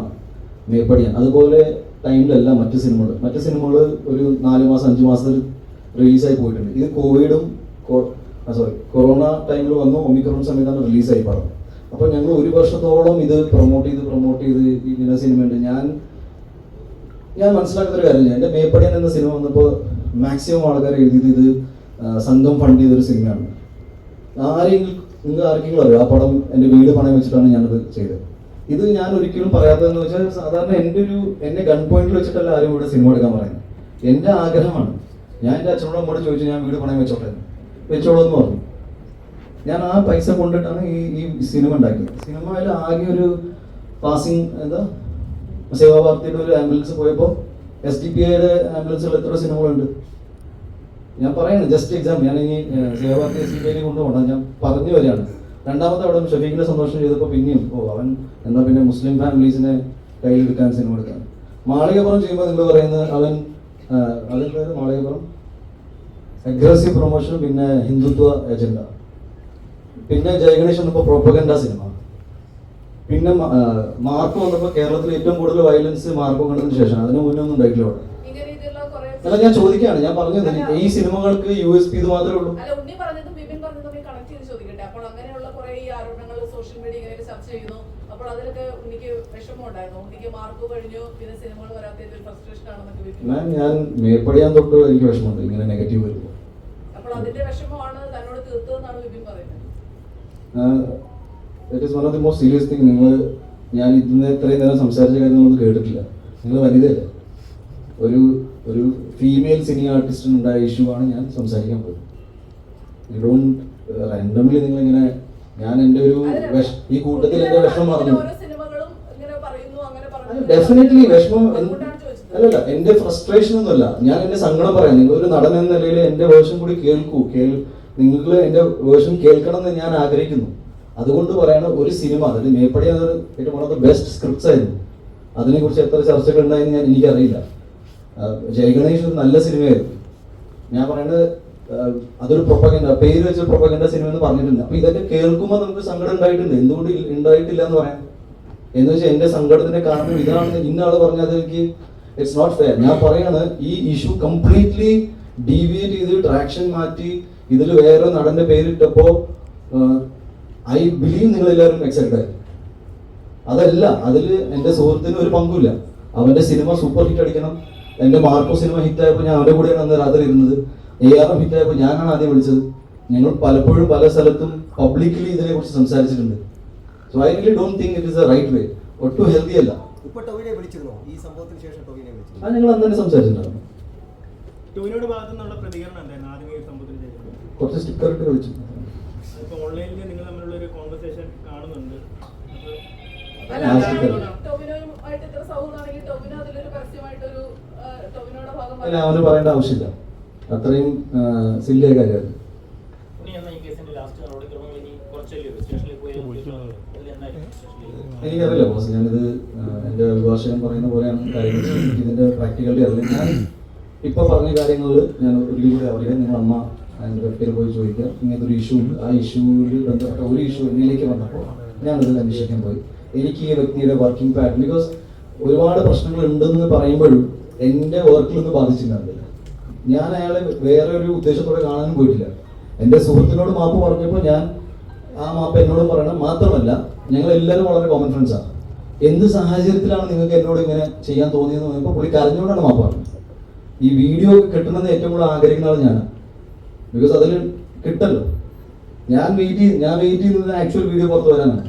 മേപ്പടിയാൻ അതുപോലെ ടൈമിലല്ല മറ്റു സിനിമകൾ ഒരു 4 മാസം 5 മാസത്തിൽ റിലീസായി പോയിട്ടുണ്ട്. ഇത് കൊറോണ ടൈമിൽ വന്നു, ഒമിക്രോൺ സമയത്താണ് റിലീസായി പടം. അപ്പോൾ ഞങ്ങൾ 1 വർഷത്തോളം ഇത് പ്രൊമോട്ട് ചെയ്ത് ഇങ്ങനെ സിനിമയുണ്ട്. ഞാൻ മനസ്സിലാക്കുന്ന ഒരു കാര്യം, എൻ്റെ മേപ്പടിയാൻ എന്ന സിനിമ വന്നപ്പോൾ മാക്സിമം ആൾക്കാർ എഴുതിയത് ഇത് സംഘം ഫണ്ട് ചെയ്തൊരു സിനിമയാണ്. നിങ്ങൾക്ക് ആർക്കെങ്കിലും അറിയാം ആ പടം എൻ്റെ വീട് പണയം വെച്ചിട്ടാണ് ഞാനത് ചെയ്തത്. ഇത് ഞാൻ ഒരിക്കലും പറയാത്തതെന്ന് വെച്ചാൽ സാധാരണ എന്നെ ഗൺ പോയിന്റിൽ വെച്ചിട്ടല്ല ആരും ഇവിടെ സിനിമ എടുക്കാൻ പറയുന്നത്. എൻ്റെ ആഗ്രഹമാണ്. ഞാൻ എൻ്റെ അച്ഛനോട് അമ്മോട് ചോദിച്ചു, ഞാൻ വീട് പണയം വെച്ചോളൂ എന്ന് പറഞ്ഞു. ഞാൻ ആ പൈസ കൊണ്ടിട്ടാണ് ഈ സിനിമ ഉണ്ടാക്കിയത്. സിനിമയിൽ ആകെ ഒരു പാസിങ് സേവാഭാരതിയുടെ ഒരു ആംബുലൻസ് പോയപ്പോൾ SDPIയുടെ ആംബുലൻസുകൾ എത്ര സിനിമകളുണ്ട് ഞാൻ പറയുന്നത്. Just example. ഞാൻ ഈ സേവാഭാരതി SDPI കൊണ്ടുപോകണം, ഞാൻ പറഞ്ഞു വരികയാണ്. രണ്ടാമത്തെ അവിടെ ഷഫീഖിന്റെ സന്തോഷം ചെയ്തപ്പോൾ പിന്നെയും അവൻ എന്നാ പിന്നെ മുസ്ലിം ഫാമിലീസിനെ കയ്യിലെടുക്കാൻ സിനിമ എടുക്കാൻ. മാളികപ്പുറം ചെയ്യുമ്പോൾ നിങ്ങൾ പറയുന്നത് അതെന്താ മാളികപ്പുറം അഗ്രസീവ് പ്രൊമോഷൻ, പിന്നെ ഹിന്ദുത്വ അജണ്ട, പിന്നെ ജയഗണേഷ് വന്നപ്പോൾ പ്രോപ്പഗൻഡ സിനിമ, പിന്നെ മാർക്ക് വന്നപ്പോൾ കേരളത്തിൽ ഏറ്റവും കൂടുതൽ വയലൻസ് മാർക്ക് കണ്ടതിന് ശേഷം. അതിന് മുന്നേ ഒന്നും ഉണ്ടായിട്ടില്ല അവിടെ. അല്ല ഞാൻ ചോദിക്കുകയാണ്, ഞാൻ പറഞ്ഞത് ഈ സിനിമകൾക്ക് USP ഇത് മാത്രമേ ഉള്ളൂ. അപ്പോൾ അങ്ങനെയുള്ള കുറെ ഈ ആരോപണങ്ങൾ സോഷ്യൽ മീഡിയ ഇങ്ങനെ ചർച്ച ചെയ്യുന്നു. അപ്പോൾ അതിലൊക്കെ ഉണ്ണിക്ക് വിഷമം ഉണ്ടായിരുന്നു. ഉണ്ണിക്ക് മാർക്ക് കഴിഞ്ഞു, പിന്നെ സിനിമകൾ വരാത്തത് ഫ്രസ്ട്രേഷൻ ആണെന്നൊക്കെ. ഞാൻ മേപ്പടിയാൻ തൊട്ട് എനിക്ക് വിഷമമുണ്ട് ഇങ്ങനെ നെഗറ്റീവ് വരുമ്പോൾ. അപ്പോൾ അതിന്റെ വിഷമമാണ് തന്നോട് തീർത്തതെന്നാണ് വിപിൻ പറയുന്നത്. That is one of the most serious thing. ഞാൻ ഇന്ന് ഇത്രയും നേരം സംസാരിച്ച കാര്യങ്ങളൊന്നും കേട്ടിട്ടില്ല. നിങ്ങൾ വനിതയല്ലേ? ഒരു ഫീമെയിൽ സിനി ആർട്ടിസ്റ്റിന് ഉണ്ടായ ഇഷ്യൂ ആണ് ഞാൻ സംസാരിക്കാൻ പോകുന്നത്. യു ഡോണ്ട് റാൻഡംലി നിങ്ങളിങ്ങനെ ഞാൻ എൻ്റെ ഈ കൂട്ടത്തിൽ എൻ്റെ വിഷമം പറഞ്ഞു. ഡെഫിനറ്റ്ലി വിഷമം അല്ലല്ല, എൻ്റെ ഫ്രസ്ട്രേഷൻ ഒന്നുമല്ല. ഞാൻ എൻ്റെ സങ്കടം പറയാം. നിങ്ങൾ ഒരു നടൻ എന്ന നിലയിൽ എൻ്റെ വേർഷൻ കൂടി നിങ്ങൾ എൻ്റെ വേർഷൻ കേൾക്കണം എന്ന് ഞാൻ ആഗ്രഹിക്കുന്നു. അതുകൊണ്ട് പറയണ ഒരു സിനിമ, അതായത് മേപ്പടി അതൊരു ഏറ്റവും one of the best scripts ആയിരുന്നു. അതിനെക്കുറിച്ച് എത്ര ചർച്ചകൾ ഉണ്ടായെന്ന് എനിക്കറിയില്ല. ജയഗണേഷ് ഒരു നല്ല സിനിമയായിരുന്നു. ഞാൻ പറയുന്നത് അതൊരു പ്രൊപ്പഗൻഡ, പേര് വെച്ച പ്രൊപ്പഗൻഡ സിനിമ എന്ന് പറഞ്ഞിട്ടുണ്ട്. അപ്പൊ ഇതൊക്കെ കേൾക്കുമ്പോൾ നമുക്ക് സങ്കടം ഉണ്ടായിട്ടുണ്ട്. എന്തുകൊണ്ട് ഉണ്ടായിട്ടില്ല എന്ന് പറയാം. എന്ന് വെച്ചാൽ എന്റെ സങ്കടത്തിന്റെ കാരണം ഇതാണ്, ഇന്ന ആള് പറഞ്ഞത് എനിക്ക് ഇറ്റ്സ് നോട്ട് ഫെയർ. ഞാൻ പറയാണ് ഈ ഇഷ്യൂ കംപ്ലീറ്റ്ലി ഡീവിയേറ്റ് ചെയ്ത് ട്രാക്ഷൻ മാറ്റി ഇതിൽ വേറെ നടന്റെ പേരിട്ടപ്പോ ഐ ബിലീവ് നിങ്ങൾ എല്ലാവരും എക്സൈറ്റഡ് ആയി. അതല്ല, അതിൽ എന്റെ സുഹൃത്തിന് ഒരു പങ്കുമില്ല. അവന്റെ സിനിമ സൂപ്പർ ഹിറ്റ് അടിക്കണം. എന്റെ മാർക്കോ സിനിമ ഹിറ്റ് ആയപ്പോൾ ഞാൻ അവന്റെ കൂടെയാണ് അന്ന് രാത്രി ഇരുന്നത്. ARM ഹിറ്റ് ആയപ്പോൾ ഞാനാണ് ആദ്യം വിളിച്ചത്. ഞങ്ങൾ പലപ്പോഴും പല സ്ഥലത്തും പബ്ലിക്കലി ഇതിനെ കുറിച്ച് സംസാരിച്ചിട്ടുണ്ട്. So I really don't think it is a right way. ഒട്ടും ഹെൽത്തി അല്ല. ഈ സംഭവത്തിന് ശേഷം അത് ഞങ്ങൾ അന്ന് തന്നെ സംസാരിച്ചിട്ടുണ്ടായിരുന്നു. ടോവിനോയുടെ ഭാഗത്തു നിന്നുള്ള പ്രതികരണം എന്തായിരുന്നു ആദ്യം ഈ സംഭവത്തിന് ശേഷം? കുറച്ച് സ്റ്റിക്കർ ഇട്ട് കളിച്ചു. ഇപ്പോൾ ഓൺലൈനിൽ നിങ്ങൾ തമ്മിലുള്ള ഒരു കോൺവെർസേഷൻ കാണുന്നുണ്ട്. ടോവിനോയുമായിട്ട് ഇത്ര സൗഹൃദമാണെങ്കിൽ ടോവിനോ അതിലൊരു പരസ്യമായിട്ടൊരു ടോവിനോയുടെ ഭാഗം അല്ല, അവന് പറയേണ്ട ആവശ്യമില്ല. അത്രയും സില്ലിയ കാര്യമാണ്. എനിക്കറിയില്ല ബോസ്, ഞാനിത് എൻ്റെ അഭിഭാഷകൻ പറയുന്ന പോലെയാണ് കാര്യങ്ങൾ. ഇതിൻ്റെ പ്രാക്ടിക്കാലിറ്റി അറിയില്ല. ഞാൻ ഇപ്പം പറഞ്ഞ കാര്യങ്ങളിൽ ഞാൻ ഒരിക്കലും കൂടി അറിയാം. നിങ്ങൾ അമ്മ അതിൻ്റെ വെബ്സൈറ്റിൽ പോയി ചോദിക്കുക. ഇങ്ങനത്തെ ഒരു ഇഷ്യൂ ഉണ്ട്. ആ ഇഷ്യൂവിൽ ബന്ധപ്പെട്ട ഒരു ഇഷ്യൂ എന്നിലേക്ക് വന്നപ്പോൾ ഞാനത് അന്വേഷിക്കാൻ പോയി. എനിക്ക് ഈ വ്യക്തിയുടെ വർക്കിംഗ് പാറ്റേൺ, ബിക്കോസ് ഒരുപാട് പ്രശ്നങ്ങൾ ഉണ്ടെന്ന് പറയുമ്പോഴും എൻ്റെ വർക്കിലൊന്നും ബാധിച്ചിട്ടുണ്ടാവില്ല. ഞാൻ അയാളെ വേറെ ഒരു ഉദ്ദേശത്തോടെ കാണാനും പോയിട്ടില്ല. എൻ്റെ സുഹൃത്തിനോട് മാപ്പ് പറഞ്ഞപ്പോൾ ഞാൻ ആ മാപ്പ് എന്നോടും പറയണം. മാത്രമല്ല ഞങ്ങൾ എല്ലാവരും വളരെ കോമൺ ഫ്രണ്ട്സാണ്. എന്ത് സാഹചര്യത്തിലാണ് നിങ്ങൾക്ക് എന്നോട് ഇങ്ങനെ ചെയ്യാൻ തോന്നിയെന്ന് പറഞ്ഞപ്പോൾ പുള്ളി കരഞ്ഞുകൊണ്ടാണ് മാപ്പ് പറഞ്ഞത്. ഈ വീഡിയോ കിട്ടണമെന്ന് ഏറ്റവും കൂടുതൽ ആഗ്രഹിക്കുന്ന ആൾ ഞാനാണ്. ബിക്കോസ് അതിൽ കിട്ടല്ലോ. ഞാൻ വെയിറ്റ് ചെയ്യുന്നത് ആക്ച്വൽ വീഡിയോ പുറത്ത് വരാനാണ്.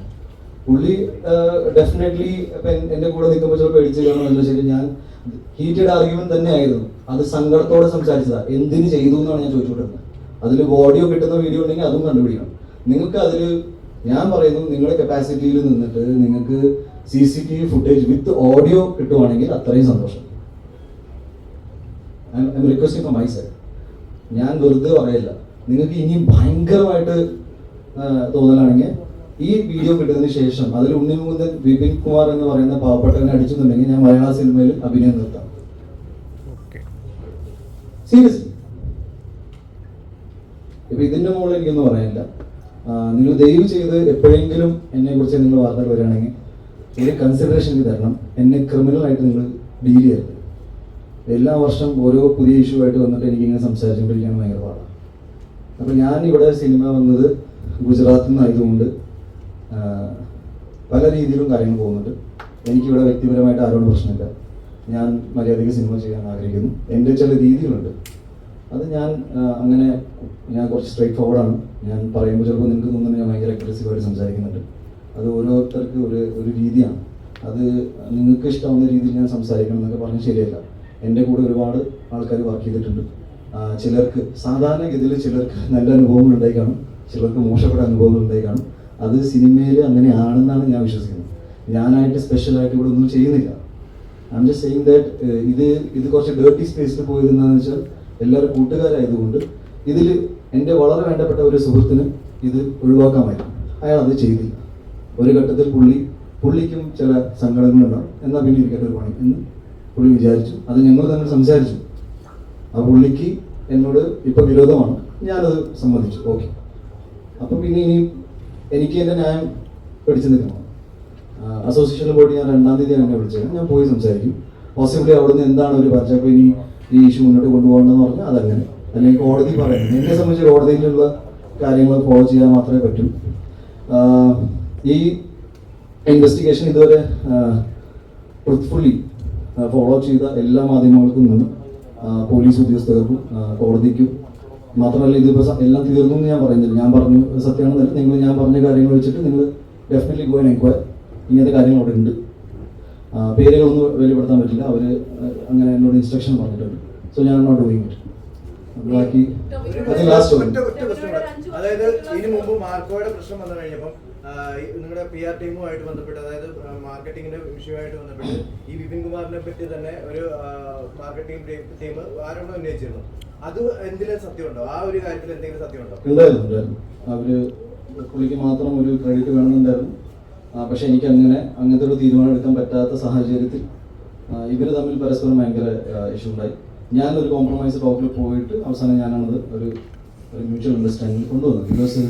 പുള്ളി ഡെഫിനറ്റ്ലി ഇപ്പം എൻ്റെ കൂടെ നിൽക്കുമ്പോൾ ചിലപ്പോൾ പേടിച്ച് കാണുമല്ലോ. ശരി, ഞാൻ ഹീറ്റഡ് ആർഗ്യുമെന്റ് തന്നെ ആയിരുന്നു. അത് സങ്കടത്തോടെ സംസാരിച്ചതാണ്. എന്തിന് ചെയ്തു എന്നാണ് ഞാൻ ചോദിച്ചുകൊണ്ടിരുന്നത്. അതിൽ ഓഡിയോ കിട്ടുന്ന വീഡിയോ ഉണ്ടെങ്കിൽ അതും കണ്ടുപിടിക്കണം. നിങ്ങൾക്ക് അതിൽ ഞാൻ പറയുന്നു, നിങ്ങളുടെ കപ്പാസിറ്റിയിൽ നിന്നിട്ട് നിങ്ങൾക്ക് CCTV ഫുട്ടേജ് വിത്ത് ഓഡിയോ കിട്ടുവാണെങ്കിൽ അത്രയും സന്തോഷം. I M requesting from my side. ഞാൻ വെറുതെ പറയില്ല. നിങ്ങൾക്ക് ഇനിയും ഭയങ്കരമായിട്ട് തോന്നലാണെങ്കിൽ ഈ വീഡിയോ കിട്ടുന്നതിന് ശേഷം അതിൽ ഉണ്ണിമുകുന്ദൻ വിപിൻ കുമാർ എന്ന് പറയുന്ന പാവപ്പെട്ടവനെ അടിച്ചെന്നുണ്ടെങ്കിൽ ഞാൻ മലയാള സിനിമയിൽ അഭിനയം നിർത്താം. സീരിയസ്ലി. ഇപ്പൊ ഇതിന്റെ മുകളിൽ എനിക്കൊന്നും പറയാനില്ല. നിങ്ങൾ ദയവ് ചെയ്ത് എപ്പോഴെങ്കിലും എന്നെ കുറിച്ച് നിങ്ങൾ വാർത്തകൾ വരികയാണെങ്കിൽ ഒരു കൺസിഡറേഷൻ തരണം. എന്നെ ക്രിമിനലായിട്ട് നിങ്ങൾ ഡീൽ ചെയ്യരുത്. എല്ലാ വർഷം ഓരോ പുതിയ ഇഷ്യൂ ആയിട്ട് വന്നിട്ട് എനിക്കിങ്ങനെ സംസാരിച്ചുകൊണ്ടിരിക്കാൻ ഭയങ്കര പാടാണ്. അപ്പം ഞാനിവിടെ സിനിമ വന്നത് ഗുജറാത്തിൽ നിന്നായതുകൊണ്ട് പല രീതിയിലും കാര്യങ്ങൾ പോകുന്നുണ്ട്. എനിക്കിവിടെ വ്യക്തിപരമായിട്ട് ആരോടും പ്രശ്നമില്ല. ഞാൻ മര്യാദയ്ക്ക് സിനിമ ചെയ്യാൻ ആഗ്രഹിക്കുന്നു. എൻ്റെ ചില രീതികളുണ്ട്. അത് ഞാൻ കുറച്ച് സ്ട്രൈറ്റ് ഫോർവേഡാണ്. ഞാൻ പറയുമ്പോൾ ചിലപ്പോൾ നിങ്ങൾക്ക് തോന്നുന്നത് ഞാൻ ഭയങ്കര അഗ്രസീവായിട്ട് സംസാരിക്കുന്നുണ്ട്. അത് ഓരോരുത്തർക്ക് ഒരു രീതിയാണ്. അത് നിങ്ങൾക്ക് ഇഷ്ടമാവുന്ന രീതിയിൽ ഞാൻ സംസാരിക്കണം എന്നൊക്കെ പറഞ്ഞാൽ ശരിയല്ല. എൻ്റെ കൂടെ ഒരുപാട് ആൾക്കാർ വർക്ക് ചെയ്തിട്ടുണ്ട്. ചിലർക്ക് സാധാരണഗതിയിൽ ചിലർക്ക് നല്ല അനുഭവങ്ങൾ ഉണ്ടായി കാണും, ചിലർക്ക് മോശപ്പെട്ട അനുഭവങ്ങൾ ഉണ്ടായി കാണും. അത് സിനിമയിൽ അങ്ങനെയാണെന്നാണ് ഞാൻ വിശ്വസിക്കുന്നത്. ഞാനായിട്ട് സ്പെഷ്യലായിട്ട് ഇവിടെ ഒന്നും ചെയ്യുന്നില്ല. I am just saying that ഇത് കുറച്ച് ഡേർട്ടി സ്പേസിൽ പോയിരുന്നതെന്ന് വെച്ചാൽ എല്ലാവരും കൂട്ടുകാരായതുകൊണ്ട് ഇതിൽ എൻ്റെ വളരെ വേണ്ടപ്പെട്ട ഒരു സുഹൃത്തിന് ഇത് ഒഴിവാക്കാമായിരുന്നു. അയാൾ അത് ചെയ്തില്ല. ഒരു ഘട്ടത്തിൽ പുള്ളിക്കും ചില സങ്കടങ്ങളുണ്ടാവും. എന്നാൽ പിന്നെ ഇരിക്കട്ടെ ഒരു പണി എന്ന് പുള്ളി വിചാരിച്ചു. അത് ഞങ്ങൾ തമ്മിൽ സംസാരിച്ചു. ആ പുള്ളിക്ക് എന്നോട് ഇപ്പോൾ വിരോധമാണ്. ഞാനത് സമ്മതിച്ചു. ഓക്കെ. അപ്പം പിന്നെ എനിക്ക് എൻ്റെ ന്യായം പിടിച്ചു നിൽക്കണം. അസോസിയേഷനിൽ പോയിട്ട് ഞാൻ 2-ാം തീയതി എന്നെ വിളിച്ചത്. ഞാൻ പോയി സംസാരിക്കും. പോസിബിളി അവിടുന്ന് എന്താണ് ഒരു പറഞ്ഞ അപ്പോൾ ഇനി ഈ ഇഷ്യൂ മുന്നോട്ട് കൊണ്ടുപോകണമെന്ന് പറഞ്ഞാൽ അതങ്ങനെ. അല്ലെങ്കിൽ കോടതി പറയുന്നത് എന്നെ സംബന്ധിച്ച് കോടതിയിലുള്ള കാര്യങ്ങൾ ഫോളോ ചെയ്യാൻ മാത്രമേ പറ്റൂ. ഈ ഇൻവെസ്റ്റിഗേഷൻ ഇതുവരെ ട്രൂത്ത്ഫുള്ളി ഫോളോ ചെയ്ത എല്ലാ മാധ്യമങ്ങൾക്കും നിന്നും പോലീസ് ഉദ്യോഗസ്ഥർക്കും കോടതിക്കും മാത്രമല്ല, ഇതിപ്പോൾ എല്ലാം തീർന്നു എന്ന് ഞാൻ പറയുന്നില്ല. ഞാൻ പറഞ്ഞു സത്യമാണെന്നല്ല. ഞാൻ പറഞ്ഞ കാര്യങ്ങൾ വെച്ചിട്ട് നിങ്ങൾ ഡെഫിനറ്റ്ലി ഗോ ആൻഡ് എൻക്വയർ. ഇങ്ങനത്തെ കാര്യങ്ങൾ അവിടെ ഉണ്ട്. പേരുകളൊന്നും വെളിപ്പെടുത്താൻ പറ്റില്ല. അവർ അങ്ങനെ എന്നോട് ഇൻസ്ട്രക്ഷൻ പറഞ്ഞിട്ടുണ്ട്. സോ ഞാൻ നോട്ട് ഡൂയിങ് ഇറ്റ്. ബാക്കി ലാസ്റ്റ് അതായത് ഇതിനു മുമ്പ് മാർക്കോയുടെ പ്രശ്നം വന്നു കഴിഞ്ഞപ്പം നിങ്ങളുടെ PR ടീമുമായിട്ട് ബന്ധപ്പെട്ട്, അതായത് മാർക്കറ്റിംഗിന്റെ വിഷയമായിട്ട് ബന്ധപ്പെട്ട് ഈ വിപിൻ കുമാറിനെ പറ്റി തന്നെ ഒരു മാർക്കറ്റിംഗ് ടീം ആരോടും ഉന്നയിച്ചിരുന്നു. അത് എന്തെങ്കിലും സത്യമുണ്ടോ? ആ ഒരു കാര്യത്തിൽ എന്തെങ്കിലും സത്യമുണ്ടോ? ഉണ്ടായിരുന്നു. അവര് പുള്ളിക്ക് മാത്രം ഒരു ക്രെഡിറ്റ് വേണമെന്നുണ്ടായിരുന്നു. പക്ഷെ എനിക്ക് അങ്ങനത്തെ ഒരു തീരുമാനം എടുക്കാൻ പറ്റാത്ത സാഹചര്യത്തിൽ ഇവർ തമ്മിൽ പരസ്പരം ഭയങ്കര ഇഷ്യൂ ഉണ്ടായി. ഞാനൊരു കോംപ്രമൈസ് ടോക്കിൽ പോയിട്ട് അവസാനം ഞാനാണത് ഒരു മ്യൂച്വൽ അണ്ടർസ്റ്റാൻഡിങ് കൊണ്ടുവന്നത്. ബിക്കോസ്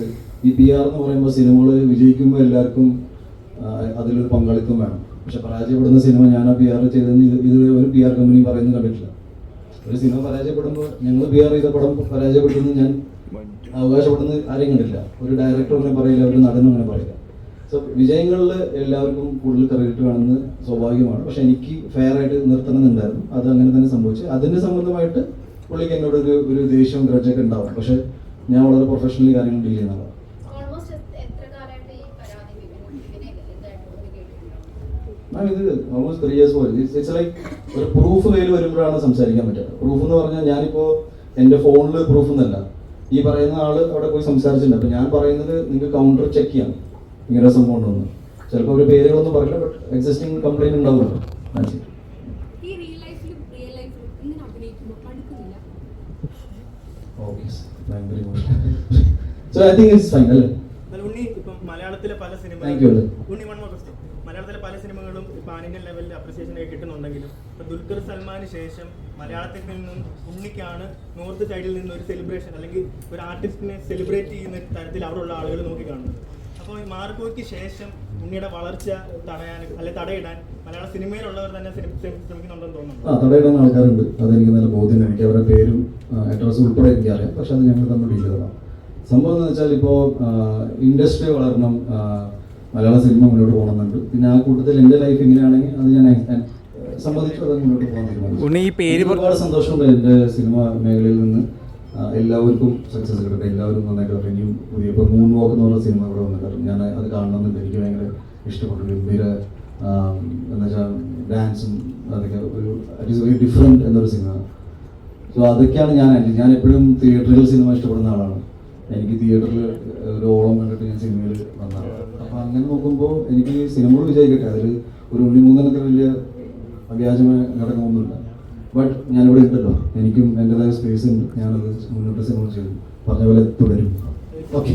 ഈ PR എന്ന് പറയുമ്പോൾ സിനിമകൾ വിജയിക്കുമ്പോൾ എല്ലാവർക്കും അതിലൊരു പങ്കാളിത്തം വേണം. പക്ഷെ പരാജയപ്പെടുന്ന സിനിമ ഞാൻ ആ PR ചെയ്തതെന്ന് ഇത് ഒരു PR കമ്പനി പറയുന്നത് കണ്ടിട്ടില്ല. ഒരു സിനിമ പരാജയപ്പെടുമ്പോൾ ഞങ്ങൾ PR ചെയ്ത പടം പരാജയപ്പെടുന്നത് ഞാൻ അവകാശപ്പെടുന്നത് ആരെയും കണ്ടില്ല. ഒരു ഡയറക്ടർ അങ്ങനെ പറയില്ല, ഒരു നടനും അങ്ങനെ പറയില്ല. സോ വിജയങ്ങളിൽ എല്ലാവർക്കും കൂടുതൽ ക്രെഡിറ്റ് വേണമെന്ന് സ്വാഭാവികമാണ്. പക്ഷെ എനിക്ക് ഫെയർ ആയിട്ട് നിർത്തണമെന്നുണ്ടായിരുന്നു. അത് അങ്ങനെ തന്നെ സംഭവിച്ചു. അതിന് സംബന്ധമായിട്ട് പുള്ളിക്ക് എന്നോട് ഒരു ദേഷ്യവും ഗ്രജൊക്കെ ഉണ്ടാവും. പക്ഷെ ഞാൻ വളരെ പ്രൊഫഷണലി കാര്യങ്ങൾ ഡീൽ ചെയ്യുന്നതാണ്. ഇത് ഓൾമോസ്റ്റ് 3 years പോലെ. ഇറ്റ്സ് ലൈക്ക് ഒരു പ്രൂഫ് കയ്യിൽ വരുമ്പോഴാണ് സംസാരിക്കാൻ പറ്റുക. പ്രൂഫ് എന്ന് പറഞ്ഞാൽ ഞാനിപ്പോൾ എൻ്റെ ഫോണിൽ പ്രൂഫ് എന്നല്ല, ഈ പറയുന്ന ആൾ അവിടെ പോയി സംസാരിച്ചിട്ടുണ്ട്. അപ്പോൾ ഞാൻ പറയുന്നത് നിങ്ങൾക്ക് കൗണ്ടർ ചെക്ക് ചെയ്യാം ഇങ്ങനെ സംഭവം ഉണ്ടോന്ന്. ചിലപ്പോൾ ഒരു പേരുകളൊന്നും പറയില്ല, ബട്ട് എക്സിസ്റ്റിംഗ് കംപ്ലൈൻറ്റ് ഉണ്ടാവുമല്ലോ. ഓക്കെ, ഭയങ്കര so I think it's fine അല്ലേ? ഉണ്ണി ഇപ്പം മലയാളത്തിലെ പല സിനിമകളും പാൻ ഇന്ത്യൻ ലെവലിൽ അപ്രിസിയേഷൻ ഒക്കെ കിട്ടുന്നുണ്ടെങ്കിലും ഇപ്പൊ ദുൽഖർ സൽമാന് ശേഷം മലയാളത്തിൽ നിന്നും ഉണ്ണിക്കാണ് നോർത്ത് സൈഡിൽ നിന്ന് ഒരു സെലിബ്രേഷൻ അല്ലെങ്കിൽ ഒരു ആർട്ടിസ്റ്റിനെ സെലിബ്രേറ്റ് ചെയ്യുന്ന തരത്തിൽ അവിടെയുള്ള ആളുകൾ നോക്കിക്കാണുന്നത്. അപ്പോൾ ഈ മാർക്കോയ്ക്ക് ശേഷം ഉണ്ണിയുടെ വളർച്ച തടയിടാൻ മലയാള സിനിമയിലുള്ളവർ തന്നെ ശ്രമിക്കുന്നുണ്ടെന്ന് തോന്നുന്നു. തടയിടുന്ന ആൾക്കാരുണ്ട്, അതെനിക്ക് നല്ല ബോധ്യമാണ്. എനിക്ക് അവരുടെ പേരും അഡ്രസ്സും ഉൾപ്പെടെ എനിക്കറിയാം. പക്ഷെ അത് ഞങ്ങൾ തമ്മിൽ ഡീൽ ചെയ്തതാണ്. സംഭവം എന്ന് വെച്ചാൽ ഇപ്പോൾ ഇൻഡസ്ട്രി വളരണം, മലയാള സിനിമ മുന്നോട്ട് പോകണമെന്നുണ്ട്. പിന്നെ ആ കൂട്ടത്തിൽ എൻ്റെ ലൈഫ് ഇങ്ങനെയാണെങ്കിൽ അത് ഞാൻ സമ്മതിച്ചു, അത് മുന്നോട്ട് പോകാൻ തീരുമാനിച്ചു. ഒരുപാട് സന്തോഷമുണ്ട് എൻ്റെ സിനിമ മേഖലയിൽ നിന്ന് എല്ലാവർക്കും സക്സസ് കിട്ടട്ടെ. എല്ലാവരും നന്നായിട്ട് പറയും. ഇനിയും പുതിയ ഇപ്പോൾ മൂൺ വാക്ക് എന്ന് പറഞ്ഞ സിനിമ ഇവിടെ വന്നിട്ടുണ്ട്. ഞാൻ അത് കാണണമെന്നുണ്ട്. എനിക്ക് ഭയങ്കര ഇഷ്ടപ്പെട്ടു. ഗംഭീര എന്ന് വെച്ചാൽ ഡാൻസും അതൊക്കെ ഒരു ഇറ്റ് ഈസ് വെരി ഡിഫറെൻറ്റ് എന്നൊരു സിനിമ. സോ അതൊക്കെയാണ് ഞാൻ എപ്പോഴും തിയേറ്ററിൽ സിനിമ ഇഷ്ടപ്പെടുന്ന ആളാണ്. എനിക്ക് തിയേറ്ററിൽ ഒരു ഓളം കണ്ടിട്ട് ഞാൻ സിനിമയിൽ വന്നതാണ്. അപ്പോൾ അങ്ങനെ നോക്കുമ്പോൾ എനിക്ക് സിനിമകൾ വിജയിക്കട്ടെ, അതിൽ ഒരു ഉണ്ണിമൂന്നനൊക്കെ വലിയ അവ്യാജമായ ഘടകമൊന്നുമില്ല. ബട്ട് ഞാനിവിടെ ഉണ്ടല്ലോ, എനിക്കും എൻ്റെതായ സ്പേസ് ഉണ്ട്, ഞാനത് മുന്നോട്ട് സിനിമ ചെയ്തു പറഞ്ഞ പോലെ തുടരും. ഓക്കെ.